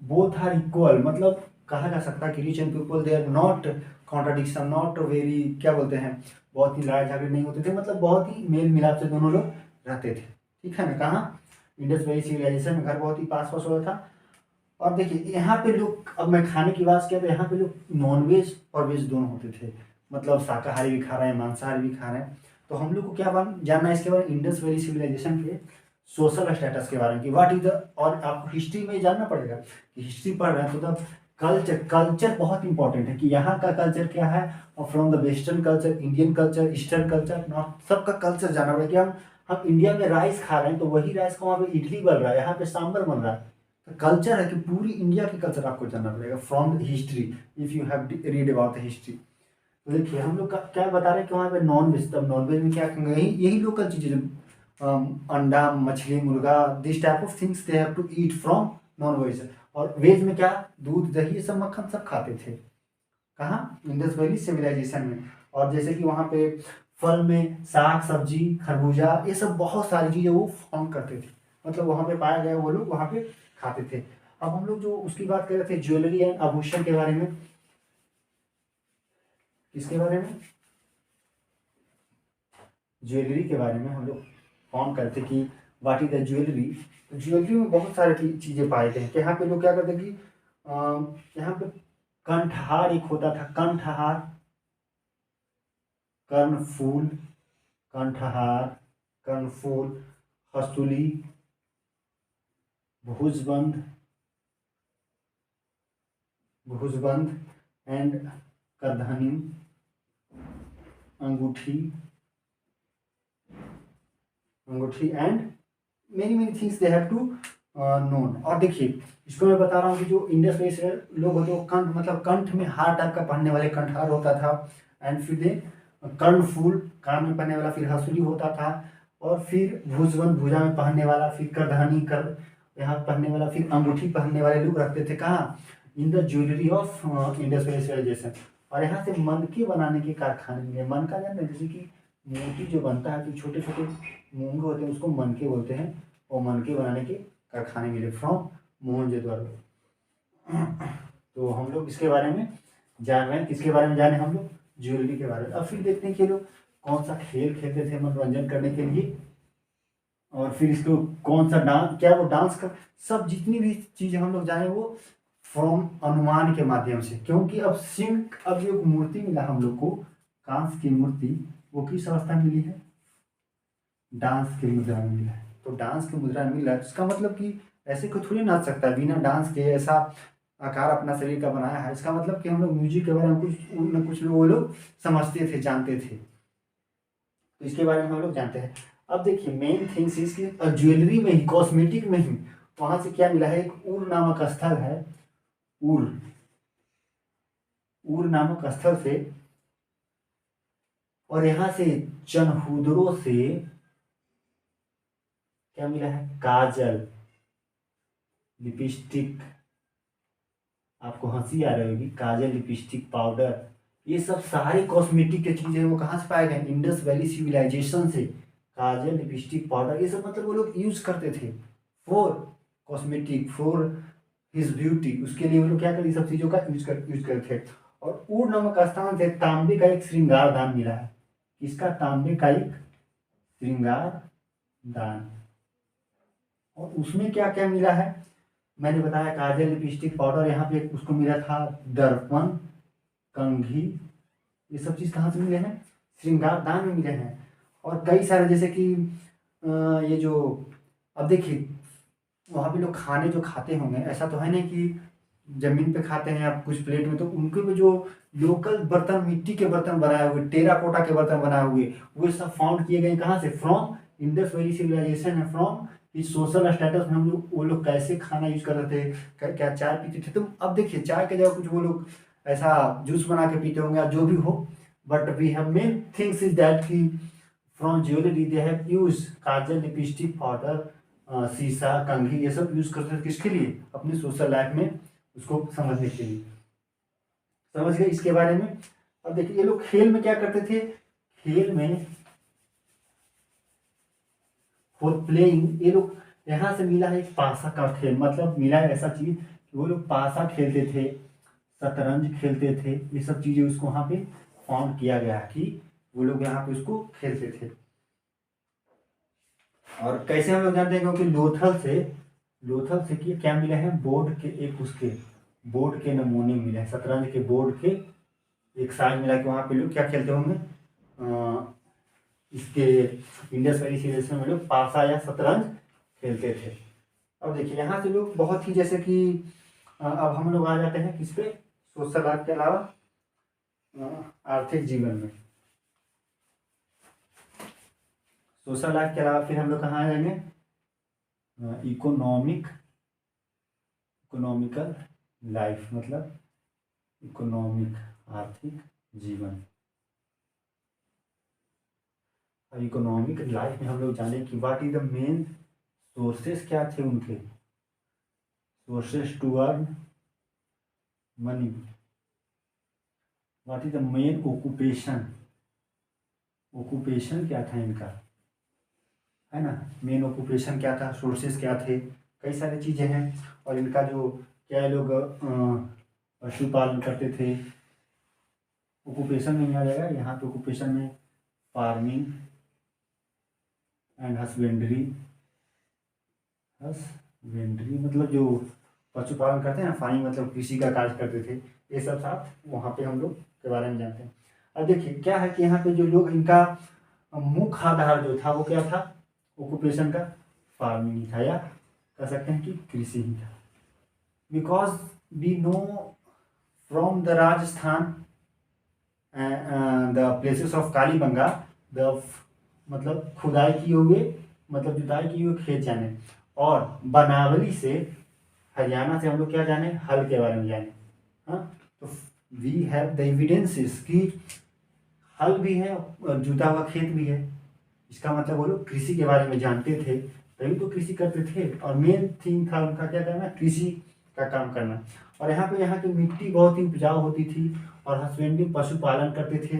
both are equal, मतलब कहा जा सकता है कि rich and people they are not contradiction, not very क्या बोलते हैं, बहुत ही लड़ाई झगड़े नहीं होते थे, मतलब बहुत ही मेल मिलाप से दोनों लोग रहते थे। ठीक है ना, कहाँ, इंडस वैली सिविलाइजेशन में घर बहुत ही पास पास होता था। और देखिए यहाँ पे लोग, अब मैं खाने की बात किया तो यहाँ पे लोग नॉनवेज और वेज दोनों होते थे, मतलब शाकाहारी भी खा रहे हैं, मांसाहारी भी खा रहे हैं। तो हम लोग को क्या जानना है इसके बारे में, इंडस वैली सिविलाइजेशन के सोशल स्टेटस के बारे में कि व्हाट इज द, और आपको हिस्ट्री में जानना पड़ेगा कि हिस्ट्री पढ़ रहे हैं तो द कल्चर, कल्चर बहुत इंपॉर्टेंट है कि यहाँ का कल्चर क्या है, और from the western culture, Indian culture, eastern culture, north, सबका कल्चर जानना पड़ेगा कि हम इंडिया में राइस खा रहे हैं तो वही राइस का वहाँ पे इडली बन रहा है, यहाँ पे सांबर बन रहा है। तो कल्चर है कि पूरी इंडिया की कल्चर आपको जानना पड़ेगा from history, if you have read about the history. तो देखिए हम लोग क्या बता रहे हैं कि वहाँ पे नॉन वेज, तब नॉन वेज में क्या करेंगे, यही लोकल चीज़ें, अंडा, मछली, मुर्गा, this type of things they have to eat from non veg. और वेज में क्या, दूध, दही, सब मक्खन सब खाते थे। कहाँ, इंडस वैली सिविलाइजेशन में। और जैसे कि वहाँ पे फल में साग सब्जी, खरबूजा, ये सब बहुत सारी चीज़ें वो फॉर्म करते थे, मतलब वहाँ पे पाया गया वो लोग वहाँ पे खाते थे। अब हम लोग जो उसकी बात कर रहे थे ज्वेलरी एंड आभूषण के बारे में, किसके बारे में, ज्वेलरी के बारे में हम लोग फॉर्म करते कि व्हाट इज द ज्वेलरी। तो ज्वेलरी में बहुत सारी चीज़ें पाए गए हैं कि यहाँ पे लोग क्या करते हैं कि यहाँ पे कंठहार एक होता था, कंठहार, कर्णफूल, कंठहार, कर्णफूल, हस्तुली, भुजबंद, भुजबंद एंड करधनी, अंगूठी, अंगूठी and many many things they have to known. और देखिए इसको मैं बता रहा हूँ कि जो इंडस वैली से लोग होते हैं वो कंठ, मतलब कंठ में हार टाइप का पहनने वाले कंठहार होता था, एंड फिर दे कर्णफूल कान में पहनने वाला, फिर हंसुली होता था, और फिर भुजबंद भुजा में पहनने वाला, फिर करधनी कर यहाँ पहनने वाला, फिर अंगूठी पहनने वाले लोग रखते थे कहाँ, in the jewellery of Indus valley civilization. और यहाँ से मनके बनाने के कारखाने मिले। मन का जानते हैं, जैसे कि मोती जो बनता है तो छोटे छोटे मूंगे होते हैं उसको मनके बोलते हैं, और मनके बनाने के कारखाने मिले फ्रॉम मोहनजोदड़ो। तो हम लोग इसके बारे में जान रहे हैं, किसके बारे में जाने हम लोग, ज्वेलरी के बारे में। अब फिर देखते हैं कि ये लोग कौन सा खेल खेलते थे मनोरंजन करने के लिए, और फिर इसको कौन सा डांस, क्या वो डांस कर, सब जितनी भी चीज़ें हम लोग जाने वो फ्रॉम अनुमान के माध्यम से। क्योंकि अब सिंह, अब जो मूर्ति मिला हम लोग को, कांस की मूर्ति, वो किस अवस्था में मिली है? डांस की मुद्रा में मिला है। तो डांस की मुद्रा में मिला है, इसका मतलब कि ऐसे कोई थोड़ी नाच सकता है बिना डांस के, ऐसा आकार अपना शरीर का बनाया है। इसका मतलब कि हम लोग म्यूजिक के बारे में कुछ न कुछ लोग, वो लोग समझते थे, जानते थे। तो इसके बारे में हम लोग जानते हैं। अब देखिए मेन थिंग्स इसकी ज्वेलरी में ही, कॉस्मेटिक में ही वहां से क्या मिला है, एक उर नामक स्थल है, उर, उर नामक स्थल से, और यहाँ से चनहुदरों से क्या मिला है, काजल, लिपस्टिक, आपको हंसी आ रही होगी, काजल, लिपस्टिक, पाउडर, ये सब सारे कॉस्मेटिक के चीजें वो कहाँ से पाए गए, इंडस वैली सिविलाइजेशन से। काजल, लिपस्टिक, पाउडर, ये सब मतलब वो लोग यूज करते थे for cosmetic, for his beauty, उसके लिए वो लोग क्या करते, सब चीजों का यूज करते थे। और ऊर नामक स्थान से तांबे का एक श्रृंगार दान मिला है। इसका तांबे का एक श्रृंगार दान, और उसमें क्या क्या मिला है, मैंने बताया काजल, लिपस्टिक, पाउडर, यहाँ पे उसको मिला था दर्पण, कंघी, ये सब चीज़ कहाँ से मिले हैं, श्रृंगार दान में मिले हैं। और कई सारे जैसे कि ये जो, अब देखिए वहाँ पे लोग खाने जो खाते होंगे, ऐसा तो है नहीं कि जमीन पे खाते हैं आप कुछ प्लेट में, तो उनके भी जो लोकल बर्तन, मिट्टी के बर्तन बनाए हुए, टेराकोटा के बर्तन बनाए हुए, वो सब फाउंड किए गए कहाँ से, फ्रॉम इंडस वैली सिविलाइजेशन है, फ्रॉम इस सोशल स्टेटस में हम लोग, वो लोग कैसे खाना यूज करते थे, क्या चाय पीते थे। तो अब देखिए चाय के जगह कुछ वो लोग ऐसा जूस बना के पीते होंगे या जो भी हो, but we have main things is that की from jewellery they have use kajal, lipstick, powder, शीशा, कंघी, ये सब यूज करते थे किसके लिए, अपनी सोशल लाइफ में उसको समझने के लिए। समझ गए इसके बारे में। अब देखिए ये लोग खेल में क्या करते थे, खेल में फॉर प्लेइंग, ये लोग यहाँ से मिला है एक पासा का खेल, मतलब मिला है ऐसा चीज कि वो लोग पासा खेलते थे, शतरंज खेलते थे, ये सब चीजें उसको वहाँ पे फाउंड किया गया कि वो लोग यहाँ पे उसको खेलते थे। और कैसे हम लोग जानते हैं, क्योंकि लोथल से क्या मिला है, बोर्ड के एक, उसके बोर्ड के नमूने मिले हैं, शतरंज के बोर्ड के एक साइज मिला कि वहाँ पे लोग क्या खेलते होंगे, इसके इंडस वैली सिविलाइजेशन में लोग पासा या शतरंज खेलते थे। अब देखिए यहाँ से लोग बहुत ही, जैसे कि अब हम लोग आ जाते हैं किस पे, सोशल लाइफ के अलावा आर्थिक जीवन में। सोशल लाइफ के अलावा फिर हम लोग कहाँ आ जाएंगे, इकोनॉमिकल लाइफ, मतलब इकोनॉमिक, आर्थिक जीवन। इकोनॉमिक लाइफ में हम लोग जाने कि what is the main sources, क्या थे उनके sources to earn money, what is the main occupation, occupation क्या था इनका, है ना, मेन ऑक्यूपेशन क्या था, सोर्सेस क्या थे, कई सारी चीज़ें हैं। और इनका जो क्या लोग पशुपालन करते थे, ऑक्यूपेशन में आ जाएगा यहाँ पे, ऑक्यूपेशन में फार्मिंग एंड हस्बेंड्री, मतलब जो पशुपालन करते हैं ना, फार्मिंग मतलब कृषि का कार्य करते थे, ये सब साथ वहाँ पे हम लोग के बारे में जानते हैं। अब देखिए क्या है कि यहाँ पे जो लोग, इनका मुख्य आधार जो था वो क्या था, ऑक्यूपेशन का फार्मिंग ही था, या कह सकते हैं कि कृषि ही था। Because we know from the Rajasthan the places of Kalibangan, the मतलब खुदाई किए हुए, मतलब जुताई किए हुए खेत जाने, और बनावली से हरियाणा से हम लोग क्या जाने, हल के बारे में जाने। हाँ, तो वी हैव द एविडेंसेस कि हल भी है और जुता हुआ खेत भी है, इसका मतलब वो लोग कृषि के बारे में जानते थे, तभी तो कृषि करते थे। और मेन थिंग था उनका क्या करना, कृषि का काम करना। और यहाँ की मिट्टी बहुत ही उपजाऊ होती थी, और हस्बेंड्री, पशुपालन करते थे।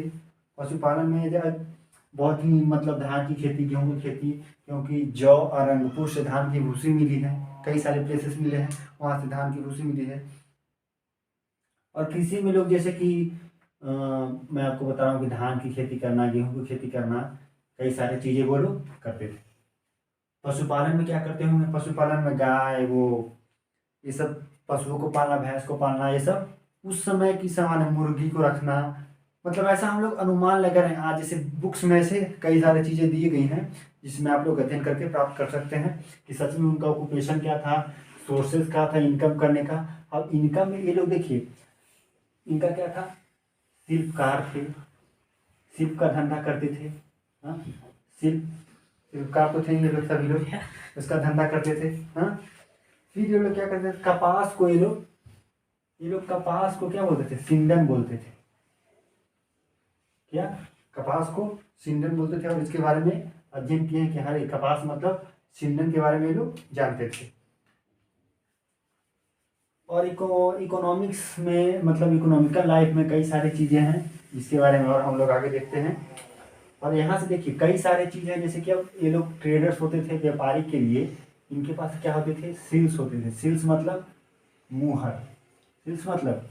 पशुपालन में बहुत ही मतलब धान की खेती, गेहूँ की खेती, क्योंकि जौ और रंगपुर से धान की भूसी मिली है, कई सारे प्लेसेस मिले हैं वहाँ से धान की भूसी मिली है। और कृषि में लोग जैसे कि मैं आपको बता रहा हूँ कि धान की खेती करना, गेहूँ की खेती करना, कई सारी चीज़ें वो लोग करते थे। पशुपालन में क्या करते होंगे? पशुपालन में गाय, वो ये सब पशुओं को पालना, भैंस को पालना, ये सब उस समय की समान है, मुर्गी को रखना। मतलब ऐसा हम लोग अनुमान लगा रहे हैं। आज जैसे बुक्स में से कई सारी चीज़ें दी गई हैं जिसमें आप लोग अध्ययन करके प्राप्त कर सकते हैं कि सच में उनका ऑक्यूपेशन क्या था, सोर्सेज क्या था इनकम करने का। अब इनकम में ये लोग देखिए, इनका क्या था, शिल्पकार थे, शिल्प का धंधा करते थे। हाँ, शिल्प शिल्पकार तो थे ये लोग, सभी लोग उसका धंधा करते थे। हाँ, फिर ये लोग क्या करते थे, कपास को ये लोग कपास को क्या बोलते थे? सिंडन बोलते थे। क्या? कपास को सिंडन बोलते थे। और इसके बारे में अध्ययन किए कि हाँ, कपास मतलब सिंडन के बारे में ये लोग जानते थे। और इकोनॉमिक्स में, मतलब इकोनॉमिकल लाइफ में कई सारी चीज़ें हैं जिसके बारे में और हम लोग आगे देखते हैं। और यहाँ से देखिए कई सारी चीज़ें, जैसे कि अब ये लोग ट्रेडर्स होते थे, व्यापारी के लिए इनके पास क्या होते थे? सील्स होते थे। सील्स मतलब मुहर। सील्स मतलब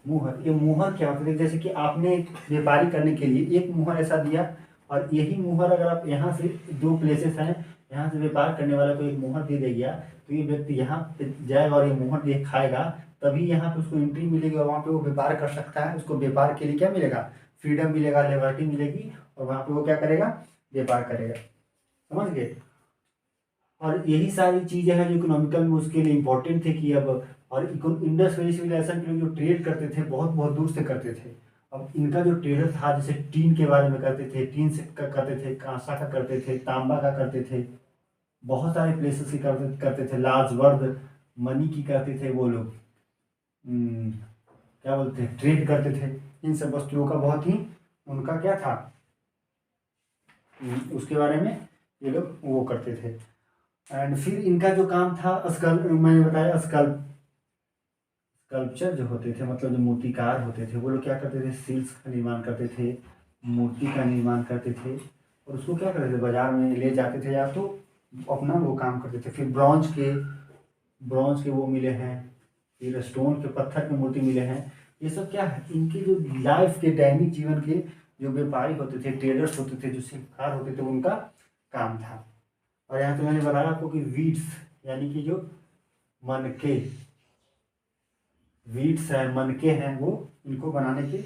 मुहर। ये मुहर क्या होते थे? जैसे कि आपने व्यापारी करने के लिए एक मुहर ऐसा दिया, और यही मुहर अगर आप यहाँ से, दो प्लेसेस हैं, यहाँ से व्यापार करने वाला को एक मुहर दे देगा, तो ये व्यक्ति यहाँ पे जाएगा और ये मुहर दे खाएगा, तभी यहाँ पे उसको एंट्री मिलेगी और वहाँ पे वो व्यापार कर सकता है। उसको व्यापार के लिए क्या मिलेगा? फ्रीडम मिलेगा, लिबर्टी मिलेगी, और वहाँ पे वो क्या करेगा? व्यापार करेगा। समझ गए? और यही सारी चीज़ें हैं जो इकोनॉमिकल में उसके लिए इम्पोर्टेंट थे कि अब, और इंडस वैली सिविलाइजेशन के लोग जो ट्रेड करते थे बहुत बहुत दूर से करते थे। अब इनका जो ट्रेडर था, जैसे टीन के बारे में करते थे, टीन से करते थे, कांसा का करते थे, तांबा का करते थे, बहुत सारे प्लेसेस की करते थे, लाजवर्द मनी की करते थे वो लोग। क्या बोलते हैं, ट्रेड करते थे। इन सब वस्तुओं का बहुत ही उनका क्या था, उसके बारे में ये लोग वो करते थे। एंड फिर इनका जो काम था, मैंने बताया स्कल्पचर जो होते थे, मतलब जो मूर्तिकार होते थे, वो लोग क्या करते थे? सील्स का निर्माण करते थे, मूर्ति का निर्माण करते थे, और उसको क्या करते थे? बाजार में ले जाते थे, या तो अपना वो काम करते थे। फिर ब्रॉन्ज के वो मिले हैं, फिर स्टोन के, पत्थर के मूर्ति मिले हैं। ये सब क्या है? इनके जो लाइफ के, दैनिक जीवन के जो व्यापारी होते थे, ट्रेडर्स होते थे, जो शिल्पकार होते थे, उनका काम था। और यहाँ तो मैंने बताया आपको कि वीड्स, यानी कि जो मनके, वीड्स है, मनके हैं, वो इनको बनाने के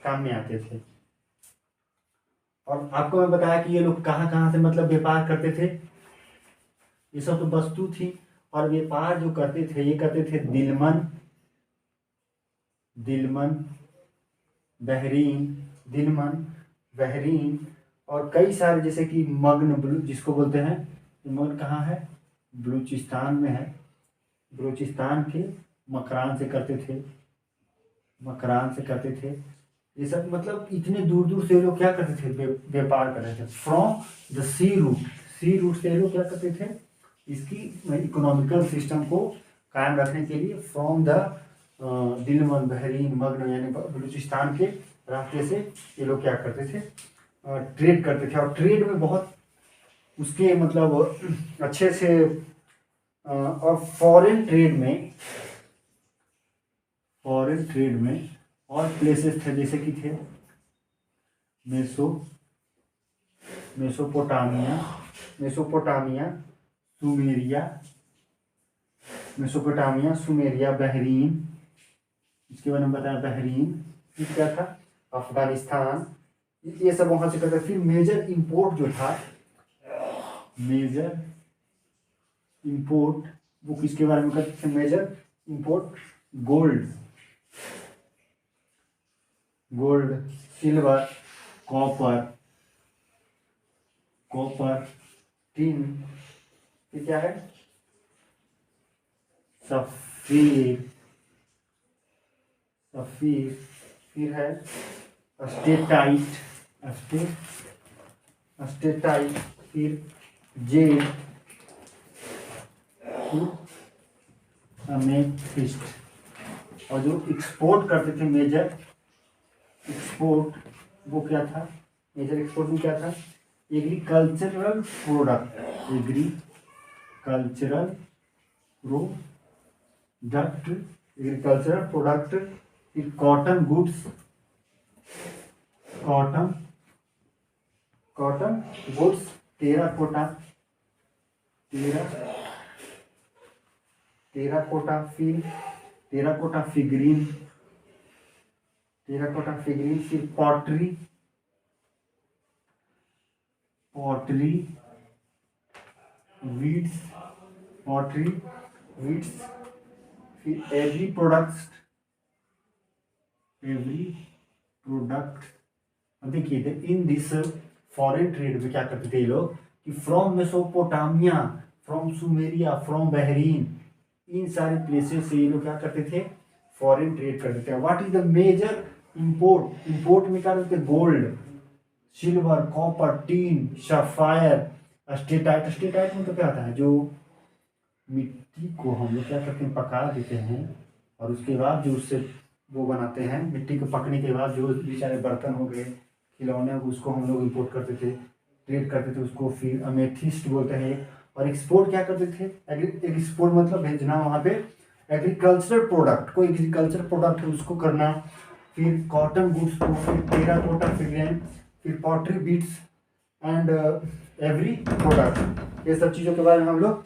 काम में आते थे। और आपको मैं बताया कि ये लोग कहाँ कहाँ से मतलब व्यापार करते थे। ये सब तो वस्तु थी, और व्यापार जो करते थे ये करते थे दिलमन बहरीन, दिलमन, बहरीन, और कई सारे, जैसे कि मग्न ब्लू जिसको बोलते हैं। मग्न कहाँ है? बलूचिस्तान में है। बलूचिस्तान के मकरान से करते थे, मकरान से करते थे। ये सब मतलब इतने दूर दूर से ये लोग क्या करते थे? व्यापार कर रहे थे। फ्रॉम द सी रूट से ये लोग क्या करते थे? इसकी इकोनॉमिकल सिस्टम को कायम रखने के लिए फ्रॉम द दिलमन, बहरीन, मग्न, यानी बलूचिस्तान के रास्ते से ये लोग क्या करते थे? ट्रेड करते थे। और ट्रेड में बहुत उसके मतलब अच्छे से, और फॉरेन ट्रेड में और प्लेसेस थे, जैसे कि थे मेसोपोटामिया, सुमेरिया, बहरीन, इसके बारे में बताया बहरीन। फिर क्या था? अफगानिस्तान। ये सब वहाँ से करते। फिर मेजर इंपोर्ट जो था, मेजर इंपोर्ट, वो किसके बारे में करते थे? Major import gold, silver, copper, tin, ये क्या है? सफीर, फिर है स्टेटाइट, फिर जेड, अमेथिस्ट। और जो एक्सपोर्ट करते थे, मेजर एक्सपोर्ट, वो क्या था? मेजर एक्सपोर्ट में क्या था? एग्रीकल्चरल प्रोडक्ट, फिर cotton goods, cotton, cotton goods, terracotta, terracotta figurine, फिर पॉटरी, वीड्स, फिर एवरी प्रोडक्ट। अब देखिए इन दिस फॉरेन ट्रेड में क्या करते थे ये लोग कि from Mesopotamia, from Sumeria, from Bahrain, इन सारे प्लेसेस से ये लोग क्या करते थे, फॉरेन ट्रेड करते थे। What is the major import में क्या करते थे, gold, silver, copper, tin, sapphire, steatite में तो क्या आता है, जो मिट्टी को हम लोग क्या करते हैं, पका देते हैं और उसके बाद जो उससे वो बनाते हैं, मिट्टी को पकने के बाद जो बेचारे बर्तन हो गए, खिलौने, उसको हम लोग इंपोर्ट करते थे, ट्रेड करते थे उसको। फिर अमेथिस्ट बोलते हैं। और एक्सपोर्ट क्या करते थे, एक्सपोर्ट मतलब भेजना वहाँ पे एग्रीकल्चर प्रोडक्ट, कोई एग्रीकल्चर प्रोडक्ट है उसको करना। फिर कॉटन गुड्स को, फिर टेराकोटा फिगरेन, फिर pottery beads and every product, ये सब चीज़ों के बारे में हम लोग।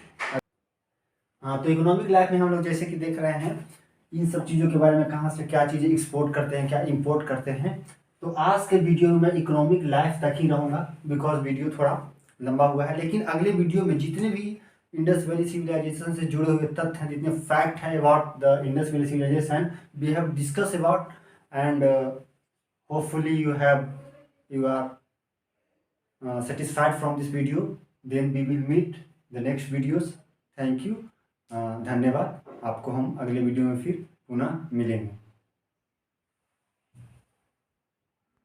हाँ, तो इकोनॉमिक लाइफ में हम लोग जैसे कि देख रहे हैं इन सब चीज़ों के बारे में, कहाँ से क्या चीज़ें एक्सपोर्ट करते हैं, क्या इंपोर्ट करते हैं। तो आज के वीडियो में मैं इकोनॉमिक लाइफ तक ही रहूँगा, बिकॉज वीडियो थोड़ा लंबा हुआ है। लेकिन अगले वीडियो में जितने भी इंडस वैली सिविलाइजेशन से जुड़े हुए तथ्य हैं, जितने फैक्ट हैं about the Indus valley civilisation, we have discuss about, and hopefully you are satisfied from this video. Then we will meet the next videos. Thank you, धन्यवाद। आपको हम अगले वीडियो में फिर पुनः मिलेंगे।